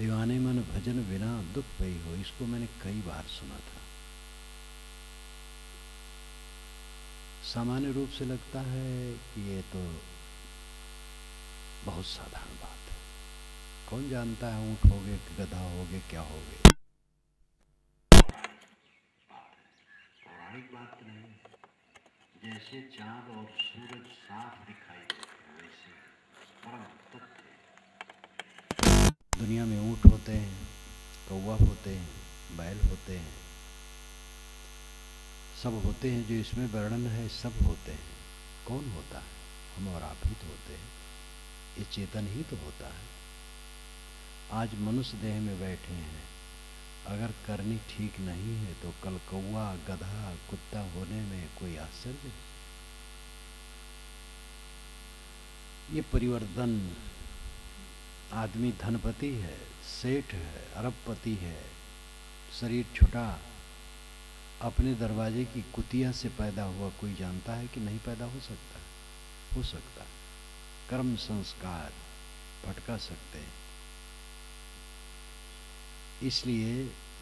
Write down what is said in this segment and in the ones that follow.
दीवाने मन भजन बिना दुख भई हो, इसको मैंने कई बार सुना था। सामान्य रूप से लगता है कि ये तो बहुत साधारण बात है, कौन जानता है ऊंट होगे कि गधा होगे क्या होगे। पौराणिक बात नहीं, जैसे चांद और सूरज साफ दिखाई देते हैं वैसे परम तथ्य। दुनिया में ऊंट होते हैं, कौवा होते हैं, बैल होते हैं, सब होते हैं। जो इसमें वर्णन है सब होते हैं। कौन होता है? हम और आप ही तो होते हैं। ये चेतन ही तो होता है। आज मनुष्य देह में बैठे हैं, अगर करनी ठीक नहीं है तो कल कौवा गधा कुत्ता होने में कोई आश्चर्य नहीं। ये परिवर्तन, आदमी धनपति है, सेठ है, अरबपति है, शरीर छोटा, अपने दरवाजे की कुतिया से पैदा हुआ, कोई जानता है कि नहीं पैदा हो सकता है? हो सकता है। कर्म संस्कार भटका सकते हैं। इसलिए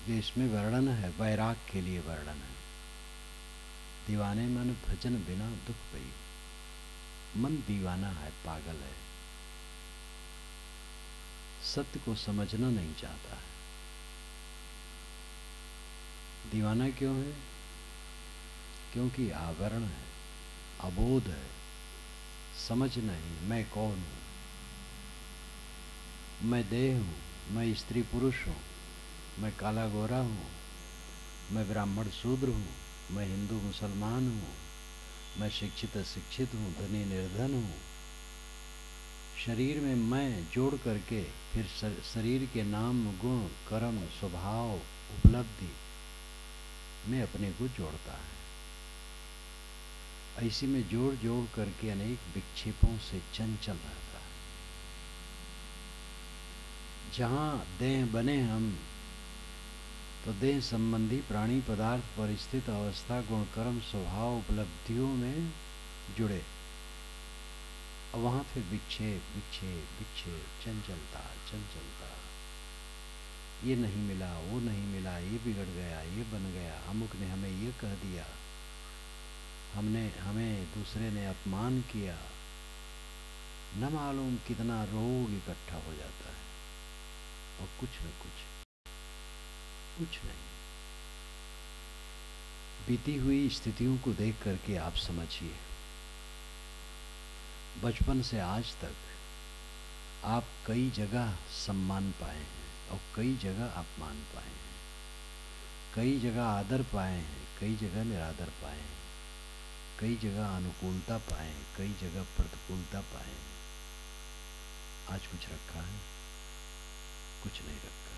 जो इसमें वर्णन है वैराग के लिए वर्णन है। दीवाने मन भजन बिना दुख भई। मन दीवाना है, पागल है, सत्य को समझना नहीं चाहता है। दीवाना क्यों है? क्योंकि आवरण है, अबोध है, समझ नहीं मैं कौन हूं, मैं देह हूं, मैं स्त्री पुरुष हूं, मैं काला गोरा हूं, मैं ब्राह्मण शूद्र हूं, मैं हिंदू मुसलमान हूं, मैं शिक्षित अशिक्षित हूं, धनी निर्धन हूं। शरीर में मैं जोड़ करके फिर शरीर के नाम गुण कर्म स्वभाव उपलब्धि में अपने को जोड़ता है। ऐसी में जोड़ जोड़ करके अनेक विक्षेपों से चंचल रहता है। जहाँ देह बने हम तो देह संबंधी प्राणी पदार्थ परिस्थित अवस्था गुण कर्म स्वभाव उपलब्धियों में जुड़े, और वहाँ फिर विक्षेप विक्षेप विक्षेप, चंचलता चंचलता, ये नहीं मिला वो नहीं मिला, ये बिगड़ गया ये बन गया, अमुक ने हमें ये कह दिया, हमें दूसरे ने अपमान किया, न मालूम कितना रोग इकट्ठा हो जाता है। और कुछ न कुछ नहीं। बीती हुई स्थितियों को देख करके आप समझिए, बचपन से आज तक आप कई जगह सम्मान पाए हैं और कई जगह अपमान पाए हैं, कई जगह आदर पाए हैं, कई जगह निरादर पाए हैं, कई जगह अनुकूलता पाए हैं, कई जगह प्रतिकूलता पाए हैं। आज कुछ रखा है? कुछ नहीं रखा,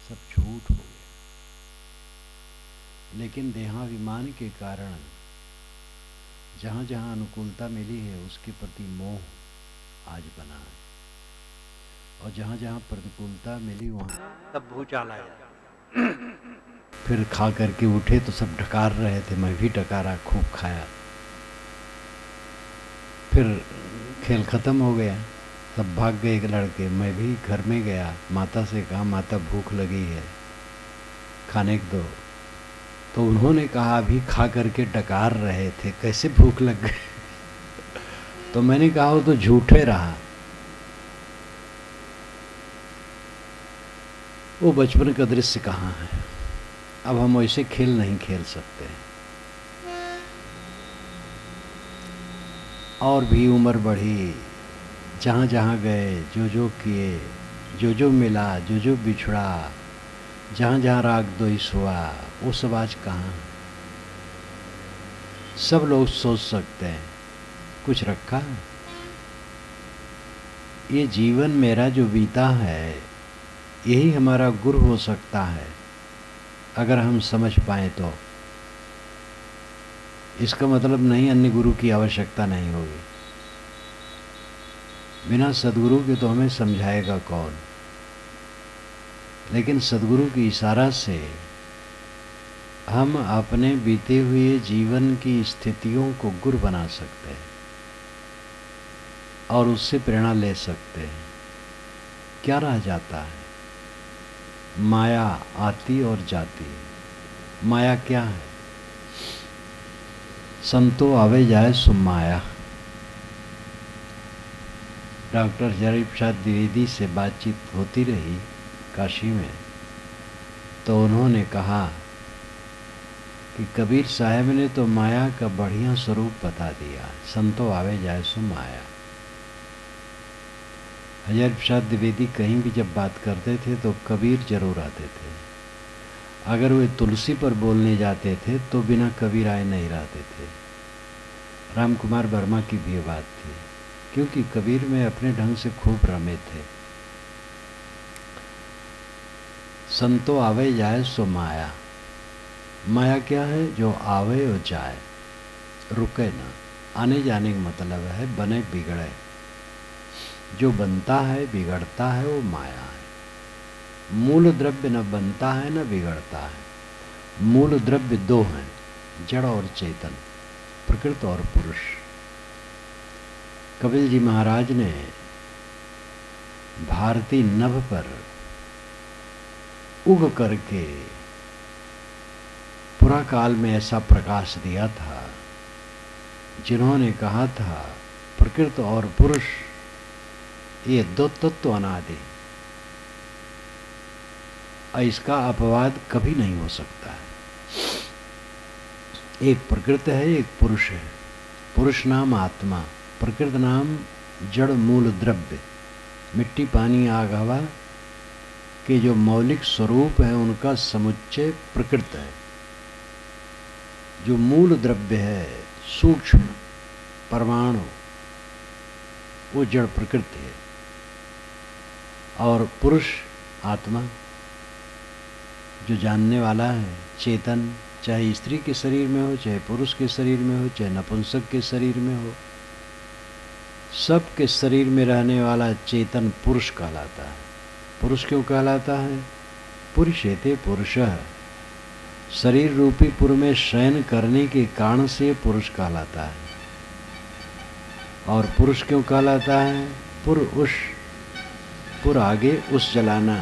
सब झूठ हो गया। लेकिन देहाभिमान के कारण जहाँ जहाँ अनुकूलता मिली है उसके प्रति मोह आज बना है, और जहाँ जहाँ प्रतिकूलता मिली वहाँ तब भूचाल आया। फिर खा करके उठे तो सब ढकार रहे थे, मैं भी ढकारा, खूब खाया। फिर खेल खत्म हो गया, सब भाग गए लड़के, मैं भी घर में गया, माता से कहा माता भूख लगी है खाने को दो। तो उन्होंने कहा अभी खा करके डकार रहे थे, कैसे भूख लग गई? तो मैंने कहा वो तो झूठे रहा। वो बचपन का दृश्य कहाँ है? अब हम वैसे खेल नहीं खेल सकते। और भी उम्र बढ़ी, जहाँ जहाँ गए, जो जो किए, जो जो मिला, जो जो बिछड़ा, जहाँ जहाँ राग द्वेष हुआ, वो सब आज कहाँ? सब लोग सोच सकते हैं कुछ रखा है? ये जीवन मेरा जो बीता है यही हमारा गुरु हो सकता है अगर हम समझ पाए तो। इसका मतलब नहीं अन्य गुरु की आवश्यकता नहीं होगी। बिना सदगुरु के तो हमें समझाएगा कौन? लेकिन सदगुरु की इशारा से हम अपने बीते हुए जीवन की स्थितियों को गुरु बना सकते हैं और उससे प्रेरणा ले सकते हैं। क्या रह जाता है? माया आती और जाती। माया क्या है? संतो आवे जाए सो माया। डॉक्टर हरि प्रसाद द्विवेदी से बातचीत होती रही काशी में, तो उन्होंने कहा कि कबीर साहब ने तो माया का बढ़िया स्वरूप बता दिया, संतो आवे जाए सो माया। हरि प्रसाद द्विवेदी कहीं भी जब बात करते थे तो कबीर जरूर आते थे। अगर वे तुलसी पर बोलने जाते थे तो बिना कबीर आए नहीं रहते थे। राम कुमार वर्मा की भी ये बात थी, क्योंकि कबीर में अपने ढंग से खूब रमे थे। संतो आवे जाए सो माया। माया क्या है? जो आवे और जाए, रुके ना। आने जाने का मतलब है बने बिगड़े। जो बनता है बिगड़ता है वो माया है। मूल द्रव्य न बनता है न बिगड़ता है। मूल द्रव्य दो हैं, जड़ और चेतन, प्रकृति और पुरुष। कपिल जी महाराज ने भारती नभ पर उग करके पुरा काल में ऐसा प्रकाश दिया था, जिन्होंने कहा था प्रकृति और पुरुष ये दो तत्व अनादि, इसका अपवाद कभी नहीं हो सकता है। एक प्रकृति है, एक पुरुष है। पुरुष नाम आत्मा, प्रकृति नाम जड़ मूल द्रव्य, मिट्टी पानी आग हवा के जो मौलिक स्वरूप है उनका समुच्चय प्रकृति है। जो मूल द्रव्य है सूक्ष्म परमाणु, वो जड़ प्रकृति है। और पुरुष आत्मा जो जानने वाला है, चेतन, चाहे स्त्री के शरीर में हो, चाहे पुरुष के शरीर में हो, चाहे नपुंसक के शरीर में हो, सबके शरीर में रहने वाला चेतन पुरुष कहलाता है। पुरुष क्यों कहलाता है? पुरुषेते पुरुषः, शरीर रूपी पुर में शयन करने के कारण से पुरुष कहलाता है। और पुरुष क्यों कहलाता है? पुर उष, पुर आगे उस जलाना।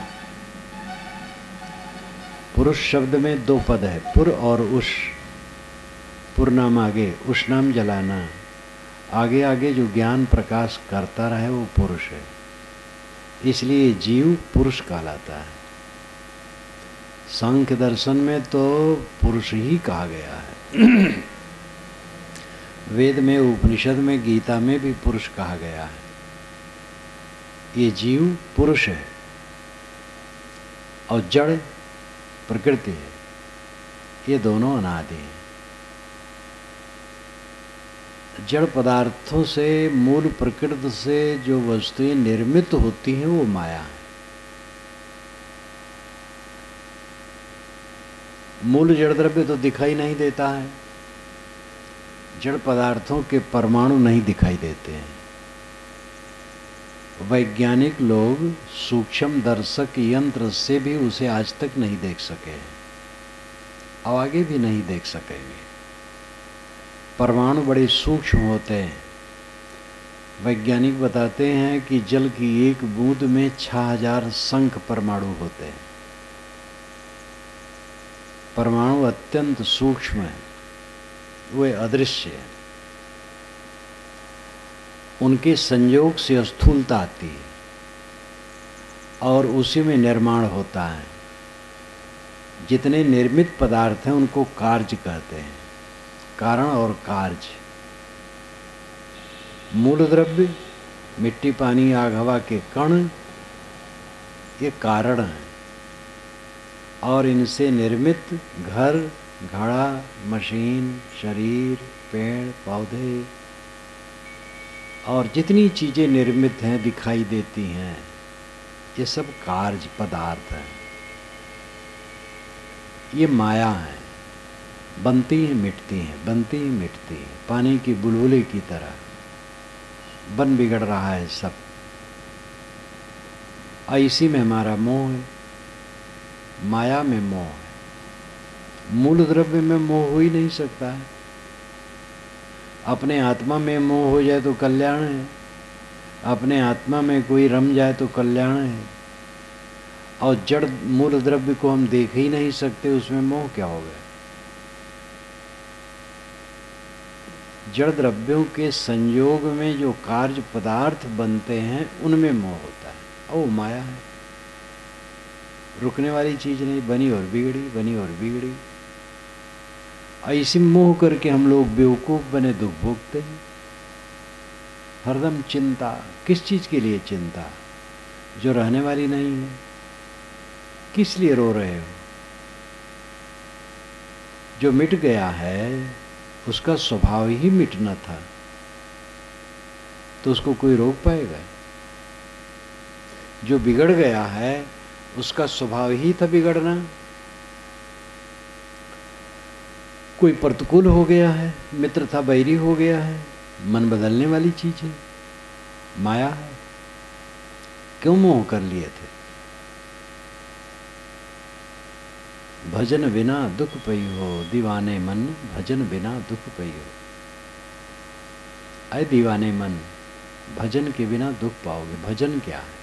पुरुष शब्द में दो पद है, पुर और उष। पुर नाम आगे, उष नाम जलाना। आगे आगे जो ज्ञान प्रकाश करता रहे वो पुरुष है। इसलिए जीव पुरुष कहलाता है। सांख्य दर्शन में तो पुरुष ही कहा गया है। वेद में, उपनिषद में, गीता में भी पुरुष कहा गया है। ये जीव पुरुष है और जड़ प्रकृति है। ये दोनों अनादि हैं। जड़ पदार्थों से, मूल प्रकृति से जो वस्तुएं निर्मित होती हैं वो माया है। मूल जड़ द्रव्य तो दिखाई नहीं देता है। जड़ पदार्थों के परमाणु नहीं दिखाई देते हैं। वैज्ञानिक लोग सूक्ष्म दर्शक यंत्र से भी उसे आज तक नहीं देख सके, और आगे भी नहीं देख सकेंगे। परमाणु बड़े सूक्ष्म होते हैं। वैज्ञानिक बताते हैं कि जल की एक बूंद में 6000 शंख परमाणु होते हैं। परमाणु अत्यंत सूक्ष्म है, वे अदृश्य है। उनके संयोग से स्थूलता आती है और उसी में निर्माण होता है। जितने निर्मित पदार्थ हैं उनको कार्य कहते हैं, कारण और कार्य। मूल द्रव्य मिट्टी पानी आग हवा के कण ये कारण हैं, और इनसे निर्मित घर, घड़ा, मशीन, शरीर, पेड़ पौधे और जितनी चीजें निर्मित हैं दिखाई देती हैं, ये सब कार्य पदार्थ हैं। ये माया है, बनती हैं मिटती हैं, बनती हैं मिटती हैं, पानी की बुलबुले की तरह बन बिगड़ रहा है सब। इसी में हमारा मोह है, माया में मोह है। मूल द्रव्य में मोह हो ही नहीं सकता है। अपने आत्मा में मोह हो जाए तो कल्याण है, अपने आत्मा में कोई रम जाए तो कल्याण है, और जड़ मूल द्रव्य को हम देख ही नहीं सकते, उसमें मोह क्या हो गया? जड़ द्रव्यों के संयोग में जो कार्य पदार्थ बनते हैं उनमें मोह होता है, और वो माया है, रुकने वाली चीज नहीं, बनी और बिगड़ी, बनी और बिगड़ी। ऐसी मोह करके हम लोग बेवकूफ बने, दुख भोगते हैं। हरदम चिंता, किस चीज के लिए चिंता? जो रहने वाली नहीं है। किस लिए रो रहे हो? जो मिट गया है उसका स्वभाव ही मिटना था, तो उसको कोई रोक पाएगा? जो बिगड़ गया है उसका स्वभाव ही था बिगड़ना। कोई प्रतिकूल हो गया है, मित्र था बैरी हो गया है, मन बदलने वाली चीज है, माया है। क्यों मोह कर लिए थे? भजन बिना दुख पई हो, दीवाने मन भजन बिना दुख पई हो। अरे दीवाने मन, भजन के बिना दुख पाओगे। भजन क्या है?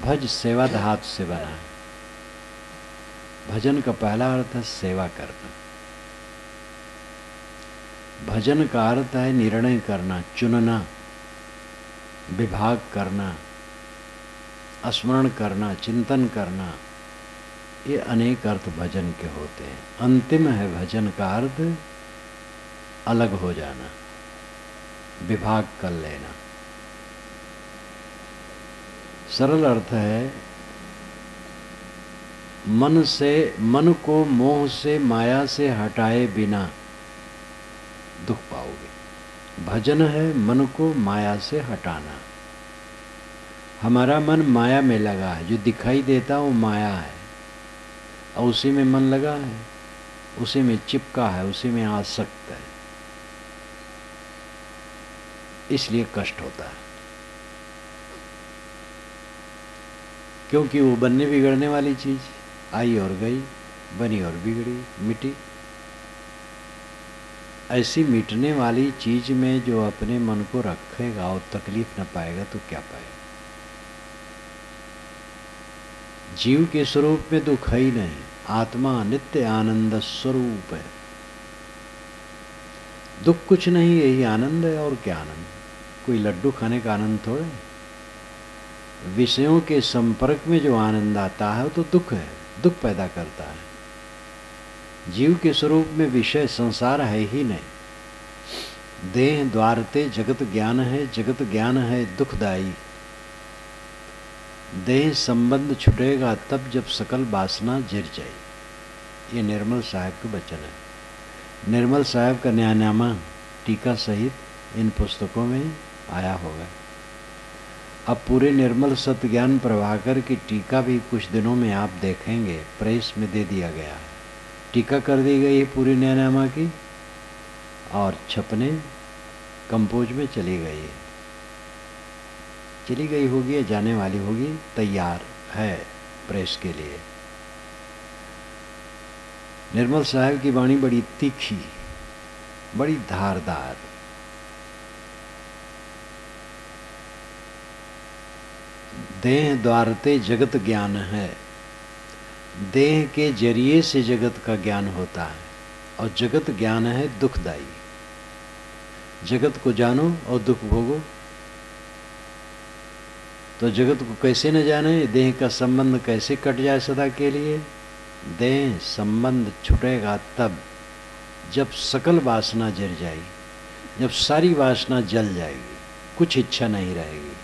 भज सेवा धातु से बना है। भजन का पहला अर्थ है सेवा करना। भजन का अर्थ है निर्णय करना, चुनना, विभाग करना, स्मरण करना, चिंतन करना। ये अनेक अर्थ भजन के होते हैं। अंतिम है भजन का अर्थ अलग हो जाना, विभाग कर लेना। सरल अर्थ है मन को मोह से, माया से हटाए बिना दुख पाओगे। भजन है मन को माया से हटाना। हमारा मन माया में लगा है, जो दिखाई देता वो माया है, और उसी में मन लगा है, उसी में चिपका है, उसी में आसक्त है, इसलिए कष्ट होता है। क्योंकि वो बनने बिगड़ने वाली चीज आई और गई, बनी और बिगड़ी, मिटी। ऐसी मिटने वाली चीज में जो अपने मन को रखेगा और तकलीफ न पाएगा तो क्या पाएगा? जीव के स्वरूप में दुख है ही नहीं। आत्मा नित्य आनंद स्वरूप है। दुख कुछ नहीं, यही आनंद है। और क्या आनंद? कोई लड्डू खाने का आनंद थोड़े। विषयों के संपर्क में जो आनंद आता है वो तो दुख है, दुख पैदा करता है। जीव के स्वरूप में विषय संसार है ही नहीं। देह द्वारते जगत ज्ञान है, जगत ज्ञान है दुखदाई। देह संबंध छुटेगा तब जब सकल वासना जिर जाए। ये निर्मल साहब के वचन है। निर्मल साहब का न्यायनामा टीका सहित इन पुस्तकों में आया होगा। अब पूरे निर्मल सत्य ज्ञान प्रभाकर की टीका भी कुछ दिनों में आप देखेंगे, प्रेस में दे दिया गया है। टीका कर दी गई है पूरी न्यायनामा की, और छपने कंपोज में चली गई है। चली गई होगी या जाने वाली होगी, तैयार है प्रेस के लिए। निर्मल साहब की वाणी बड़ी तीखी, बड़ी धारदार। देह द्वारते जगत ज्ञान है। देह के जरिए से जगत का ज्ञान होता है, और जगत ज्ञान है दुखदाई। जगत को जानो और दुख भोगो। तो जगत को कैसे न जाने? देह का संबंध कैसे कट जाए सदा के लिए? देह संबंध छूटेगा तब जब सकल वासना जल जाएगी, जब सारी वासना जल जाएगी, कुछ इच्छा नहीं रहेगी।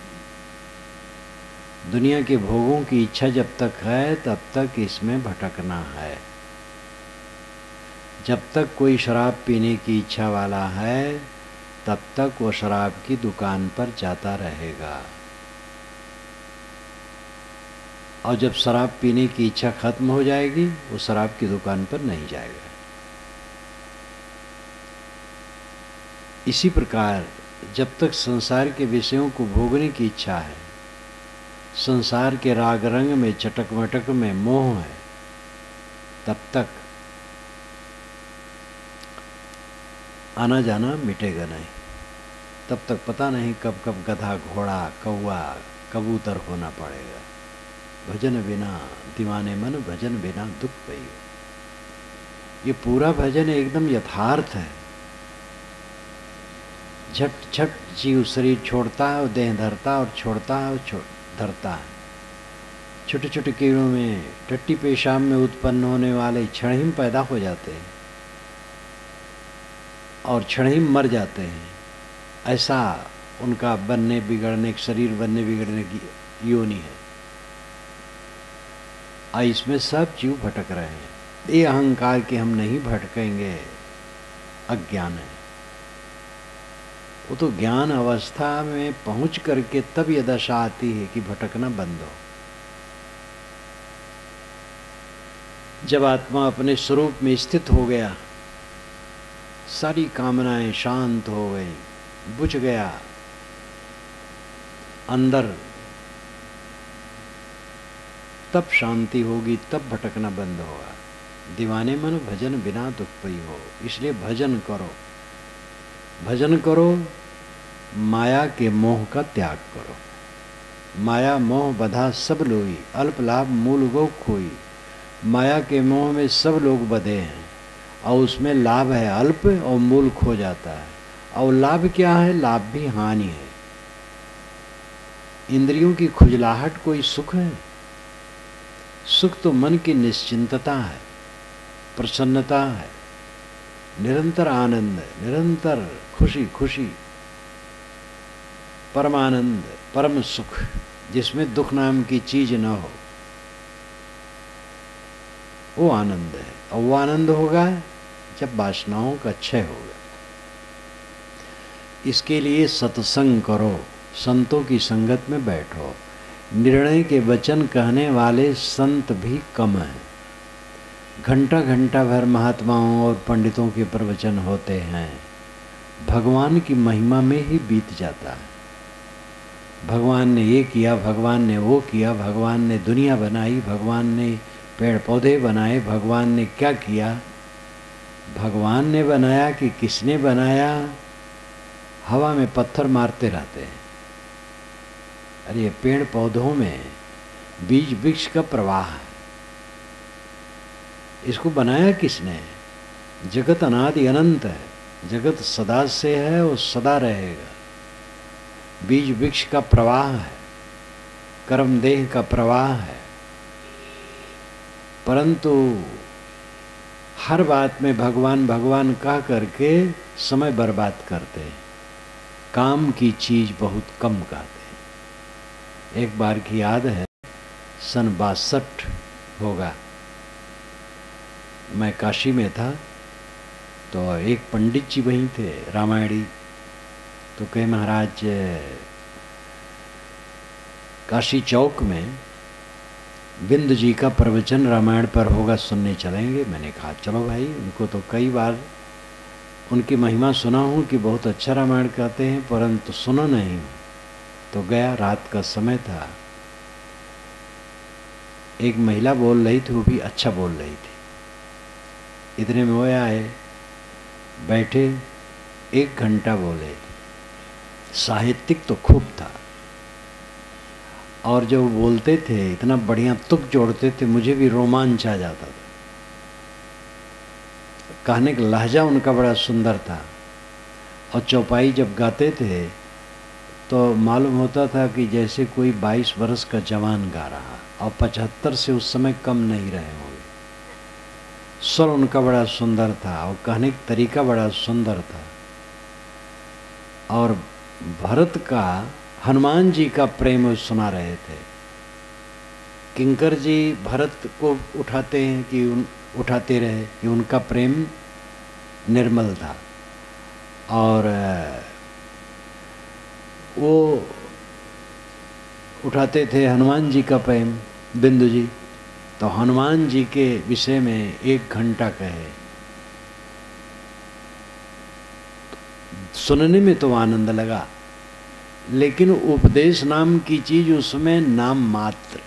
दुनिया के भोगों की इच्छा जब तक है तब तक इसमें भटकना है। जब तक कोई शराब पीने की इच्छा वाला है तब तक वो शराब की दुकान पर जाता रहेगा, और जब शराब पीने की इच्छा खत्म हो जाएगी वो शराब की दुकान पर नहीं जाएगा। इसी प्रकार जब तक संसार के विषयों को भोगने की इच्छा है, संसार के राग रंग में चटक मटक में मोह है, तब तक आना जाना मिटेगा नहीं। तब तक पता नहीं कब कब गधा, घोड़ा, कौवा, कबूतर होना पड़ेगा। भजन बिना दीवाने मन, भजन बिना दुख पई। ये पूरा भजन एकदम यथार्थ है। झट झट जीव शरीर छोड़ता है और देह धरता, और छोड़ता है और धरता है। छोटे छोटे कीड़ों में, टट्टी पेशाब में उत्पन्न होने वाले क्षण ही पैदा हो जाते हैं और क्षण ही मर जाते हैं। ऐसा उनका बनने बिगड़ने, शरीर बनने बिगड़ने की योनि है। इसमें सब जीव भटक रहे हैं। ये अहंकार कि हम नहीं भटकेंगे, अज्ञान है। वो तो ज्ञान अवस्था में पहुंच करके तब ये दशा आती है कि भटकना बंद हो। जब आत्मा अपने स्वरूप में स्थित हो गया, सारी कामनाएं शांत हो गई, बुझ गया अंदर, तब शांति होगी, तब भटकना बंद होगा। दीवाने मन भजन बिना दुख पई हो। इसलिए भजन करो, भजन करो, माया के मोह का त्याग करो। माया मोह बधा सब लोई, अल्प लाभ मूल गो खोई। माया के मोह में सब लोग बधे हैं और उसमें लाभ है अल्प और मूल खो जाता है। और लाभ क्या है? लाभ भी हानि है। इंद्रियों की खुजलाहट कोई सुख है? सुख तो मन की निश्चिंतता है, प्रसन्नता है, निरंतर आनंद, निरंतर खुशी खुशी, परमानंद, परम सुख, जिसमें दुख नाम की चीज न हो, वो आनंद है। और वो आनंद होगा जब वासनाओं का क्षय होगा। इसके लिए सत्संग करो, संतों की संगत में बैठो। निर्णय के वचन कहने वाले संत भी कम हैं। घंटा घंटा भर महात्माओं और पंडितों के प्रवचन होते हैं, भगवान की महिमा में ही बीत जाता है। भगवान ने ये किया, भगवान ने वो किया, भगवान ने दुनिया बनाई, भगवान ने पेड़ पौधे बनाए, भगवान ने क्या किया? भगवान ने बनाया कि किसने बनाया? हवा में पत्थर मारते रहते हैं। अरे पेड़ पौधों में बीज वृक्ष का प्रवाह है, इसको बनाया किसने? जगत अनादि अनंत है, जगत सदा से है और सदा रहेगा। बीज वृक्ष का प्रवाह है, कर्म देह का प्रवाह है, परंतु हर बात में भगवान भगवान कह करके समय बर्बाद करते हैं। काम की चीज बहुत कम कहते हैं। एक बार की याद है, सन 62 होगा, मैं काशी में था, तो एक पंडित जी वहीं थे, रामायणी। तो कहे महाराज काशी चौक में बिंद जी का प्रवचन रामायण पर होगा, सुनने चलेंगे? मैंने कहा चलो भाई। उनको तो कई बार उनकी महिमा सुना हूँ कि बहुत अच्छा रामायण कहते हैं, परंतु सुना नहीं। तो गया, रात का समय था। एक महिला बोल रही थी, वो भी अच्छा बोल रही थी। इतने में वो आए, बैठे, 1 घंटा बोले। साहित्यिक तो खूब था, और जो बोलते थे इतना बढ़िया तुक जोड़ते थे, मुझे भी रोमांच आ जाता था। कहने का लहजा उनका बड़ा सुंदर था। और चौपाई जब गाते थे तो मालूम होता था कि जैसे कोई 22 वर्ष का जवान गा रहा, और 75 से उस समय कम नहीं रहे होंगे। स्वर उनका बड़ा सुंदर था और कहने का तरीका बड़ा सुंदर था। और भरत का, हनुमान जी का प्रेम सुना रहे थे। किंकर जी भरत को उठाते हैं कि उठाते रहे कि उनका प्रेम निर्मल था, और वो उठाते थे हनुमान जी का प्रेम, बिंदु जी। तो हनुमान जी के विषय में 1 घंटा कहे। सुनने में तो आनंद लगा, लेकिन उपदेश नाम की चीज उसमें नाम मात्र।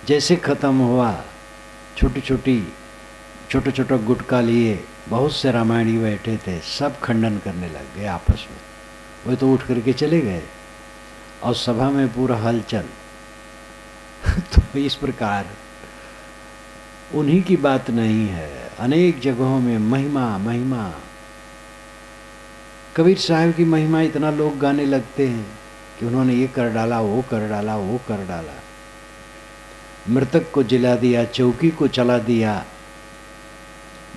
जैसे खत्म हुआ, छोटा छोटा गुटका लिए बहुत से रामायणी बैठे थे, सब खंडन करने लग गए आपस में। वो तो उठ करके चले गए और सभा में पूरा हलचल। तो इस प्रकार उन्हीं की बात नहीं है, अनेक जगहों में महिमा महिमा। कबीर साहब की महिमा इतना लोग गाने लगते हैं कि उन्होंने ये कर डाला, वो कर डाला, वो कर डाला, मृतक को जिला दिया, चौकी को चला दिया,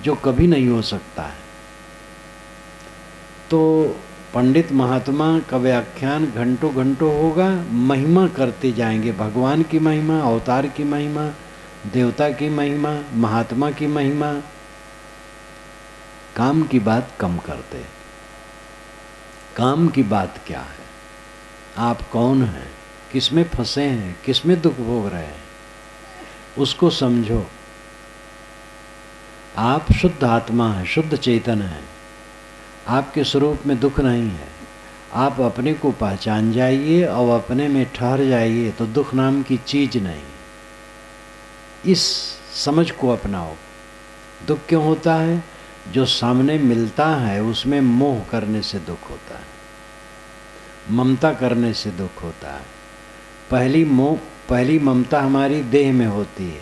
जो कभी नहीं हो सकता है। तो पंडित महात्मा का व्याख्यान घंटों घंटों होगा, महिमा करते जाएंगे, भगवान की महिमा, अवतार की महिमा, देवता की महिमा, महात्मा की महिमा। काम की बात कम करते। काम की बात क्या है? आप कौन हैं, किसमें फंसे हैं, किसमें दुख भोग रहे हैं, उसको समझो। आप शुद्ध आत्मा हैं, शुद्ध चेतन हैं, आपके स्वरूप में दुख नहीं है। आप अपने को पहचान जाइए और अपने में ठहर जाइए तो दुख नाम की चीज नहीं। इस समझ को अपनाओ। दुख क्यों होता है? जो सामने मिलता है उसमें मोह करने से दुख होता है, ममता करने से दुख होता है। पहली ममता हमारी देह में होती है।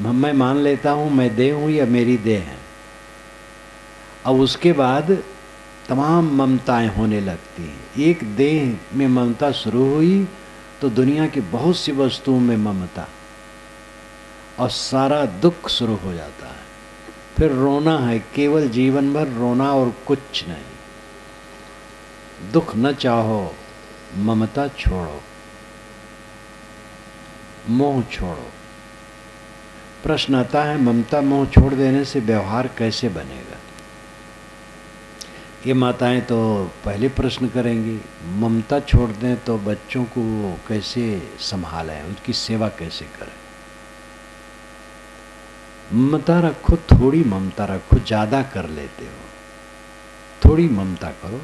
मैं मान लेता हूँ मैं देह हूँ या मेरी देह है। अब उसके बाद तमाम ममताएं होने लगती हैं। एक देह में ममता शुरू हुई तो दुनिया की बहुत सी वस्तुओं में ममता, और सारा दुख शुरू हो जाता है। फिर रोना है, केवल जीवन भर रोना और कुछ नहीं। दुख न चाहो, ममता छोड़ो, मोह छोड़ो। प्रश्न आता है ममता मोह छोड़ देने से व्यवहार कैसे बनेगा? ये माताएं तो पहले प्रश्न करेंगी, ममता छोड़ दें तो बच्चों को कैसे संभालें, उनकी सेवा कैसे करें? ममता रखो, थोड़ी ममता रखो, ज़्यादा कर लेते हो। थोड़ी ममता करो,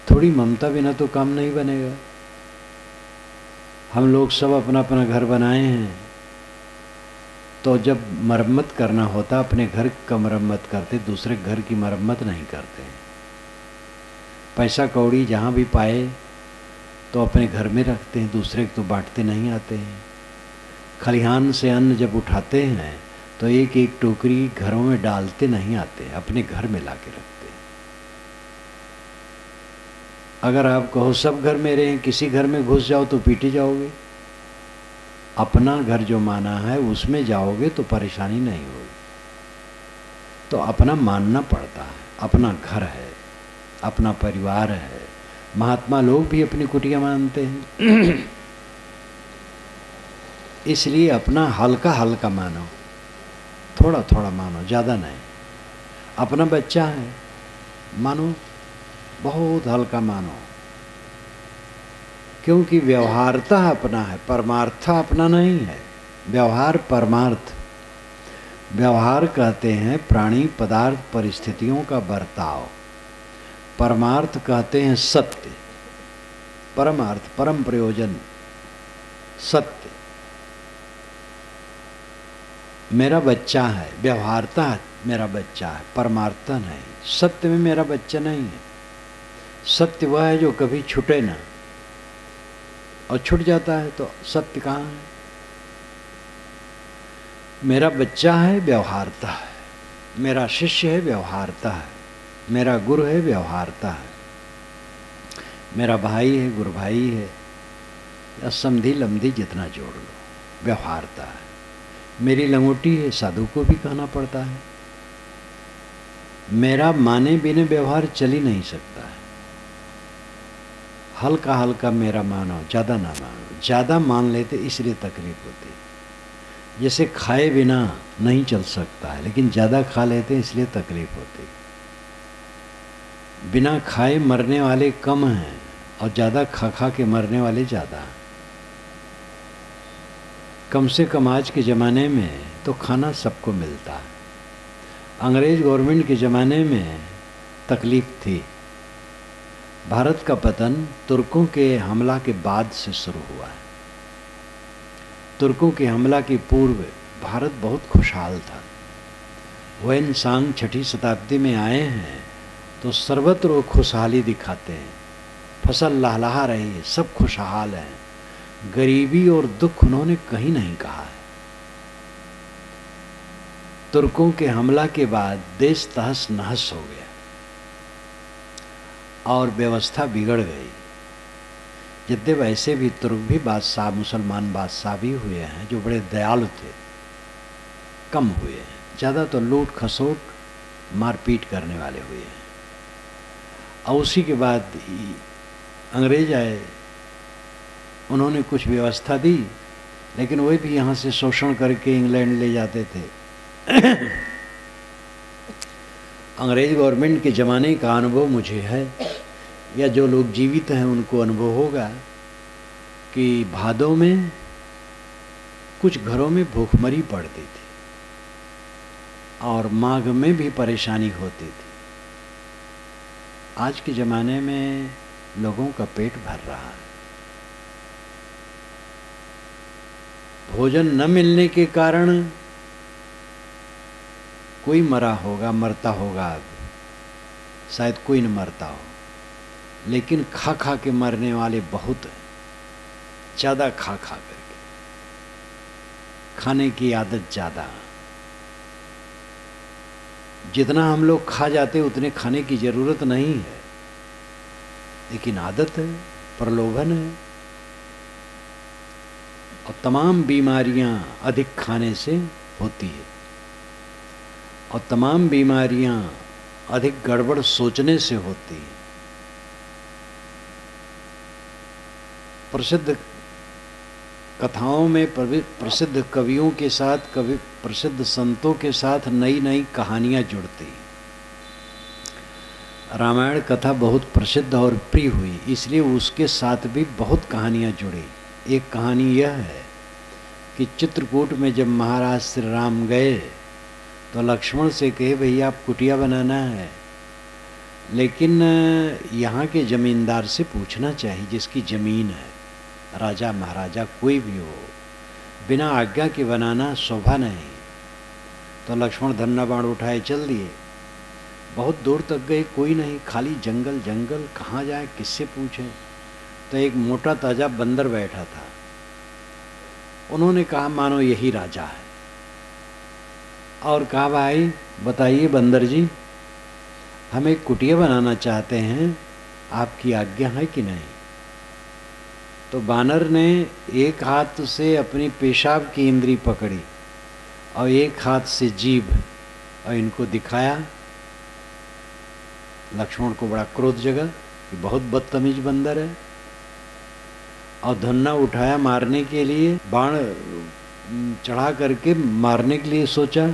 थोड़ी ममता बिना तो काम नहीं बनेगा। हम लोग सब अपना अपना घर बनाए हैं, तो जब मरम्मत करना होता अपने घर का मरम्मत करते, दूसरे घर की मरम्मत नहीं करते। पैसा कौड़ी जहाँ भी पाए तो अपने घर में रखते हैं, दूसरे को तो बांटते नहीं आते हैं। खलिहान से अन्न जब उठाते हैं तो एक एक टोकरी घरों में डालते नहीं आते, अपने घर में ला के रखते हैं। अगर आप कहो सब घर मेरे हैं, किसी घर में घुस जाओ तो पीटे जाओगे। अपना घर जो माना है उसमें जाओगे तो परेशानी नहीं होगी। तो अपना मानना पड़ता है, अपना घर है, अपना परिवार है। महात्मा लोग भी अपनी कुटिया मानते हैं। इसलिए अपना हल्का हल्का मानो, थोड़ा थोड़ा मानो, ज़्यादा नहीं। अपना बच्चा है, मानो, बहुत हल्का मानो, क्योंकि व्यवहारता अपना है, परमार्था अपना नहीं है। व्यवहार परमार्थ। व्यवहार कहते हैं प्राणी पदार्थ परिस्थितियों का बर्ताव, परमार्थ कहते हैं सत्य, परमार्थ परम प्रयोजन सत्य। मेरा बच्चा है, व्यवहारता मेरा बच्चा है, परमार्था नहीं। सत्य में मेरा बच्चा नहीं है। सत्य वह है जो कभी छूटे ना, और छूट जाता है तो सत्य कहाँ है? मेरा बच्चा है, व्यवहारता है। मेरा शिष्य है, व्यवहारता है। मेरा गुरु है, व्यवहारता है। मेरा भाई है, गुरु भाई है, या समधी लमधी जितना जोड़ लो, व्यवहारता है। मेरी लंगोटी है, साधु को भी कहना पड़ता है। मेरा माने बिना व्यवहार चल ही नहीं सकता है। हल्का हल्का मेरा मानो, ज़्यादा ना मानो। ज़्यादा मान लेते इसलिए तकलीफ होती। जैसे खाए बिना नहीं चल सकता है, लेकिन ज़्यादा खा लेते इसलिए तकलीफ होती। बिना खाए मरने वाले कम हैं और ज़्यादा खा खा के मरने वाले ज़्यादा। कम से कम आज के ज़माने में तो खाना सबको मिलता है। अंग्रेज गवर्नमेंट के ज़माने में तकलीफ थी। भारत का पतन तुर्कों के हमला के बाद से शुरू हुआ है। तुर्कों के हमला के पूर्व भारत बहुत खुशहाल था। वैन सांग 6ठी शताब्दी में आए हैं तो सर्वत्र वो खुशहाली दिखाते हैं। फसल लहलहा रही है, सब खुशहाल हैं। गरीबी और दुख उन्होंने कहीं नहीं कहा है। तुर्कों के हमला के बाद देश तहस नहस हो गया और व्यवस्था बिगड़ गई। जितने वैसे भी तुर्क भी बादशाह, मुसलमान बादशाह भी हुए हैं जो बड़े दयालु थे, कम हुए हैं। ज़्यादा तो लूट खसोट मारपीट करने वाले हुए हैं। और उसी के बाद अंग्रेज आए, उन्होंने कुछ व्यवस्था दी, लेकिन वही भी यहाँ से शोषण करके इंग्लैंड ले जाते थे। अंग्रेज गवर्नमेंट के ज़माने का अनुभव मुझे है, या जो लोग जीवित हैं उनको अनुभव होगा कि भादों में कुछ घरों में भूखमरी पड़ती थी और माघ में भी परेशानी होती थी। आज के ज़माने में लोगों का पेट भर रहा है। भोजन न मिलने के कारण कोई मरा होगा, मरता होगा, शायद कोई न मरता हो, लेकिन खा खा के मरने वाले बहुत हैं। ज़्यादा खा खा करके, खाने की आदत ज़्यादा। जितना हम लोग खा जाते उतने खाने की ज़रूरत नहीं है, लेकिन आदत है, प्रलोभन है। और तमाम बीमारियां अधिक खाने से होती है, और तमाम बीमारियां अधिक गड़बड़ सोचने से होती है। प्रसिद्ध कथाओं में प्रसिद्ध कवियों के साथ, प्रसिद्ध संतों के साथ नई नई कहानियां जुड़ती। रामायण कथा बहुत प्रसिद्ध और प्रिय हुई, इसलिए उसके साथ भी बहुत कहानियां जुड़ी। एक कहानी यह है कि चित्रकूट में जब महाराज श्री राम गए तो लक्ष्मण से कहे भैया आप कुटिया बनाना है, लेकिन यहाँ के जमींदार से पूछना चाहिए जिसकी ज़मीन है, राजा महाराजा कोई भी हो, बिना आज्ञा के बनाना शोभा नहीं। तो लक्ष्मण धन्ना बाण उठाए चल दिए। बहुत दूर तक गए, कोई नहीं, खाली जंगल जंगल, कहाँ जाए, किससे पूछें। तो एक मोटा ताजा बंदर बैठा था। उन्होंने कहा मानो यही राजा है, और कहा भाई बताइए बंदर जी, हम एक कुटिया बनाना चाहते हैं, आपकी आज्ञा है कि नहीं। तो बानर ने एक हाथ से अपनी पेशाब की इंद्री पकड़ी और एक हाथ से जीभ, और इनको दिखाया। लक्ष्मण को बड़ा क्रोध जगा कि बहुत बदतमीज बंदर है, और धन्ना उठाया मारने के लिए, बाण चढ़ा करके मारने के लिए सोचा।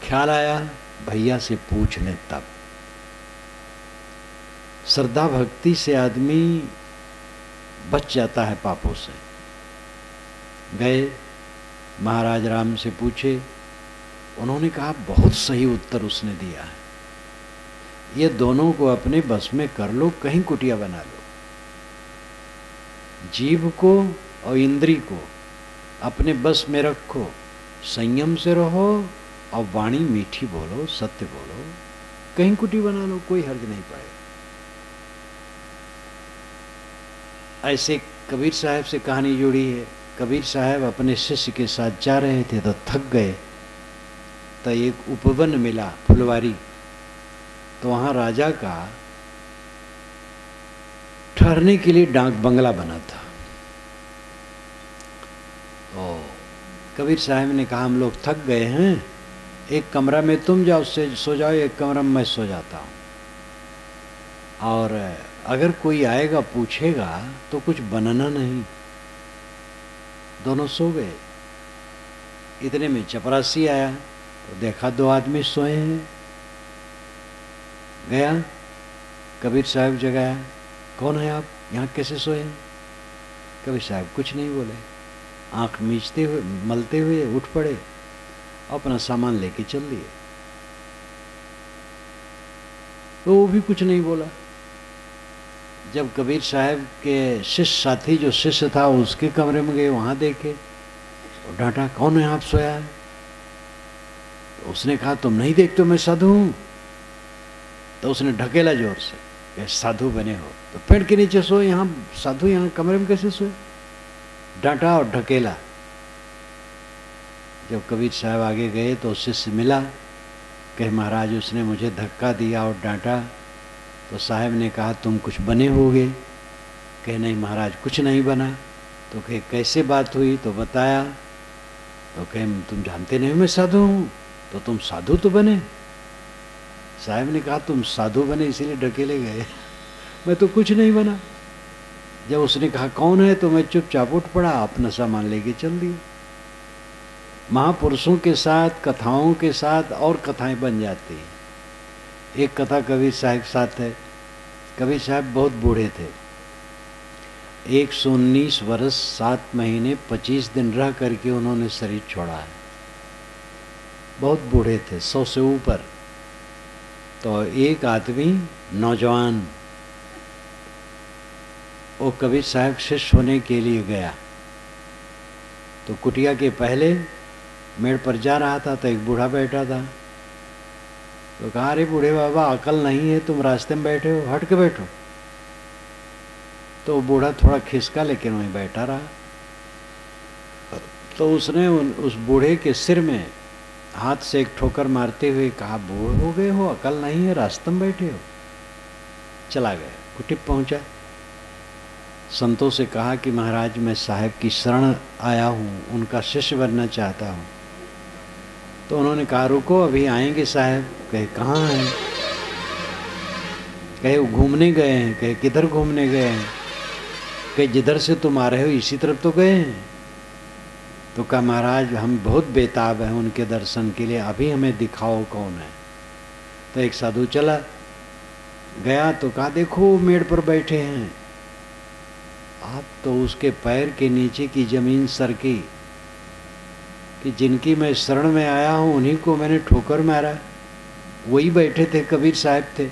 ख्याल आया भैया से पूछ लें तब। श्रद्धा भक्ति से आदमी बच जाता है पापों से। गए महाराज राम से पूछे, उन्होंने कहा बहुत सही उत्तर उसने दिया है, ये दोनों को अपने बस में कर लो, कहीं कुटिया बना लो। जीभ को और इंद्री को अपने बस में रखो, संयम से रहो और वाणी मीठी बोलो, सत्य बोलो, कहीं कुटी बना लो, कोई हर्ज नहीं पड़ेगा। ऐसे कबीर साहब से कहानी जुड़ी है। कबीर साहब अपने शिष्य के साथ जा रहे थे तो थक गए, तो एक उपवन मिला, फुलवारी। तो वहाँ राजा का ठहरने के लिए डाक बंगला बना था। तो कबीर साहब ने कहा हम लोग थक गए हैं, एक कमरा में तुम जाओ से सो जाओ, एक कमरा में मैं सो जाता हूँ, और अगर कोई आएगा पूछेगा तो कुछ बनना नहीं। दोनों सो गए। इतने में चपरासी आया तो देखा दो आदमी सोए हैं। गया कबीर साहब जगाया, कौन है आप, यहाँ कैसे सोए हैं। कबीर साहब कुछ नहीं बोले, आंख मीचते हुए मलते हुए उठ पड़े, अपना सामान लेके चल दिए। तो वो भी कुछ नहीं बोला। जब कबीर साहब के शिष्य साथी जो शिष्य था उसके कमरे में गए, वहाँ देखे, तो डांटा कौन है आप सोया है। तो उसने कहा तुम नहीं देखते मैं साधु हूँ। तो उसने ढकेला जोर से, साधु बने हो तो पेड़ के नीचे सोए, यहाँ साधु यहाँ कमरे में कैसे सोए। डांटा और ढकेला। जब कबीर साहब आगे गए तो शिष्य मिला, कहे महाराज उसने मुझे धक्का दिया और डांटा। तो साहब ने कहा तुम कुछ बने होगे? कहे नहीं महाराज कुछ नहीं बना। तो कहे कैसे बात हुई? तो बताया। तो कहे तुम जानते नहीं मैं साधु हूँ, तो तुम साधु तो बने। साहब ने कहा तुम साधु बने इसीलिए ढकेले गए, मैं तो कुछ नहीं बना। जब उसने कहा कौन है, तो मैं चुपचाप उठ पड़ा, अपना सामान लेके चल दिया। महापुरुषों के साथ, कथाओं के साथ और कथाएं बन जाती हैं। एक कथा कबीर साहब के साथ है। कबीर साहब बहुत बूढ़े थे, 119 वर्ष 7 महीने 25 दिन रह करके उन्होंने शरीर छोड़ा है। बहुत बूढ़े थे, 100 से ऊपर। तो एक आदमी नौजवान वो कबीर साहब शिष्य होने के लिए गया। तो कुटिया के पहले मेड़ पर जा रहा था तो एक बूढ़ा बैठा था। तो कहा अरे बूढ़े बाबा अकल नहीं है, तुम रास्ते में बैठे हो, हट के बैठो। तो बूढ़ा थोड़ा खिसका लेकिन वहीं बैठा रहा। तो उसने उस बूढ़े के सिर में हाथ से एक ठोकर मारते हुए कहा बूढ़े हो गए हो, अकल नहीं है, रास्ते में बैठे हो। चला गया, कुटिया पहुंचा। संतों से कहा कि महाराज मैं साहब की शरण आया हूँ, उनका शिष्य बनना चाहता हूँ। तो उन्होंने कहा रुको अभी आएंगे साहब। कहे कहाँ हैं? कहे वो घूमने गए हैं। कहे किधर घूमने गए हैं? कहे जिधर से तुम आ रहे हो इसी तरफ तो गए हैं। तो कहा महाराज हम बहुत बेताब हैं उनके दर्शन के लिए, अभी हमें दिखाओ कौन है। तो एक साधु चला गया तो कहा देखो मेड़ पर बैठे हैं। आप तो उसके पैर के नीचे की जमीन सरकी कि जिनकी मैं शरण में आया हूं उन्हीं को मैंने ठोकर मारा। वही बैठे थे, कबीर साहब थे।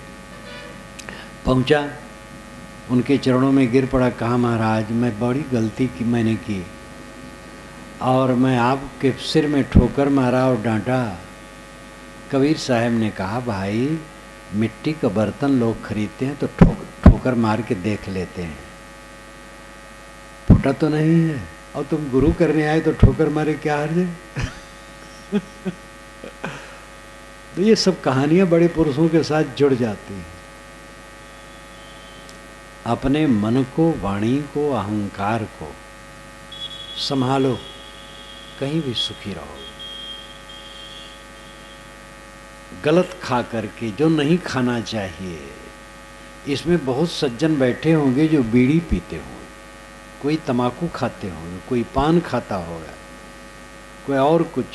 पहुंचा, उनके चरणों में गिर पड़ा। कहा महाराज मैं बड़ी गलती की मैंने की और मैं आपके सिर में ठोकर मारा और डांटा। कबीर साहब ने कहा भाई मिट्टी का बर्तन लोग खरीदते हैं तो ठोकर मार के देख लेते हैं, फूटा तो नहीं है। और तुम गुरु करने आए तो ठोकर मारे क्या हर्ज है? तो ये सब कहानियां बड़े पुरुषों के साथ जुड़ जाती हैं। अपने मन को, वाणी को, अहंकार को संभालो, कहीं भी सुखी रहो। गलत खा करके जो नहीं खाना चाहिए, इसमें बहुत सज्जन बैठे होंगे जो बीड़ी पीते होंगे, कोई तम्बाकू खाते होंगे, कोई पान खाता होगा, कोई और कुछ।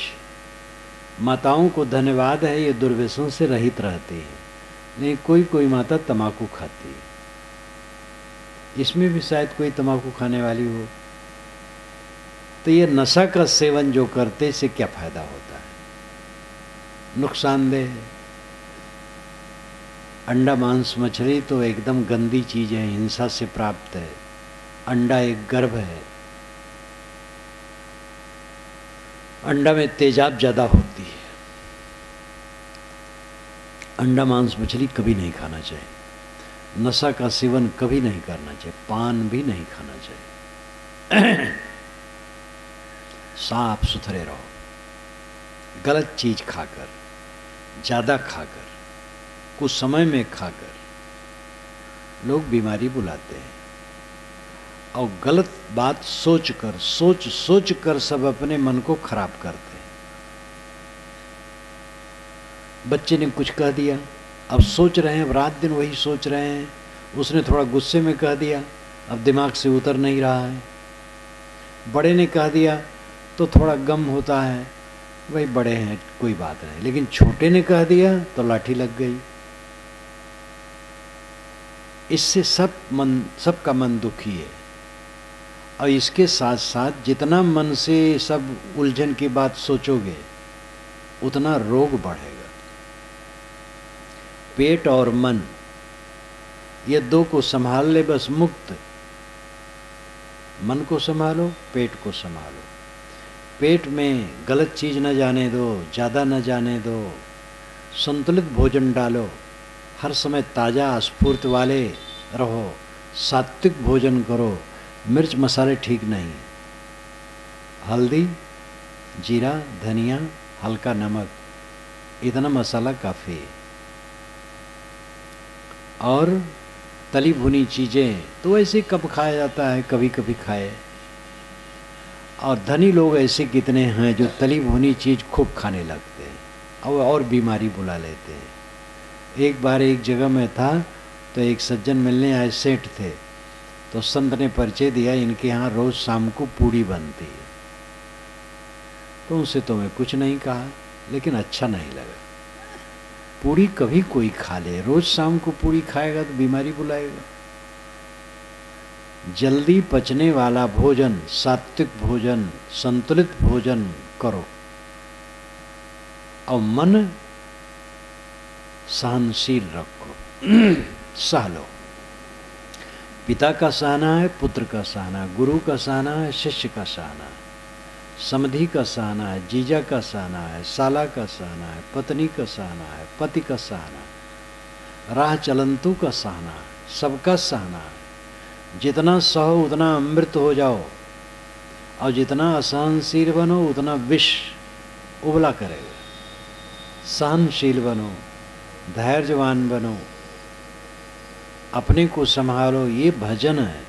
माताओं को धन्यवाद है ये दुर्व्यसन से रहित रहती है, नहीं कोई कोई माता तम्बाकू खाती है। इसमें भी शायद कोई तम्बाकू खाने वाली हो। तो ये नशा का सेवन जो करते इससे क्या फायदा होता है? नुकसानदेह है। अंडा मांस मछली तो एकदम गंदी चीज है, हिंसा से प्राप्त है। अंडा एक गर्भ है, अंडा में तेजाब ज्यादा होती है। अंडा मांस मछली कभी नहीं खाना चाहिए। नशा का सेवन कभी नहीं करना चाहिए, पान भी नहीं खाना चाहिए। साफ सुथरे रहो। गलत चीज खाकर, ज्यादा खाकर, कुछ समय में खाकर लोग बीमारी बुलाते हैं। और गलत बात सोच कर सब अपने मन को खराब करते हैं। बच्चे ने कुछ कह दिया, अब सोच रहे हैं, अब रात दिन वही सोच रहे हैं। उसने थोड़ा गुस्से में कह दिया, अब दिमाग से उतर नहीं रहा है। बड़े ने कह दिया तो थोड़ा गम होता है, भाई बड़े हैं कोई बात नहीं। लेकिन छोटे ने कह दिया तो लाठी लग गई। इससे सबका मन दुखी है। और इसके साथ साथ जितना मन से सब उलझन की बात सोचोगे उतना रोग बढ़ेगा। पेट और मन ये दो को संभाल ले बस मुक्त। मन को संभालो, पेट को संभालो। पेट में गलत चीज न जाने दो, ज्यादा न जाने दो। संतुलित भोजन डालो, हर समय ताजा स्फूर्त वाले रहो। सात्विक भोजन करो, मिर्च मसाले ठीक नहीं। हल्दी, जीरा, धनिया, हल्का नमक, इतना मसाला काफ़ी है। और तली भुनी चीज़ें तो ऐसे कब खाया जाता है, कभी कभी खाए। और धनी लोग ऐसे कितने हैं जो तली भुनी चीज़ खूब खाने लगते हैं और बीमारी बुला लेते हैं। एक बार एक जगह में था तो एक सज्जन मिलने आए, सेठ थे, तो संत ने परिचय दिया, इनके यहाँ रोज़ शाम को पूड़ी बनती है। तो उनसे तो मैं कुछ नहीं कहा, लेकिन अच्छा नहीं लगा। पूड़ी कभी कोई खा ले, रोज़ शाम को पूड़ी खाएगा तो बीमारी बुलाएगा। जल्दी पचने वाला भोजन, सात्विक भोजन, संतुलित भोजन करो और मन सहनशील रखो, सह लो। पिता का सहना है, पुत्र का सहना, गुरु का सहना है, शिष्य का सहना है, समधी का सहना है, जीजा का सहना है, साला का सहना है, पत्नी का सहना है, पति का सहना है, राह चलंतु का सहना है, सबका सहना है। जितना सहो उतना अमृत हो जाओ, और जितना असहनशील बनो उतना विष उबला करेगा। सहनशील बनो, धैर्यवान बनो, अपने को संभालो, ये भजन है।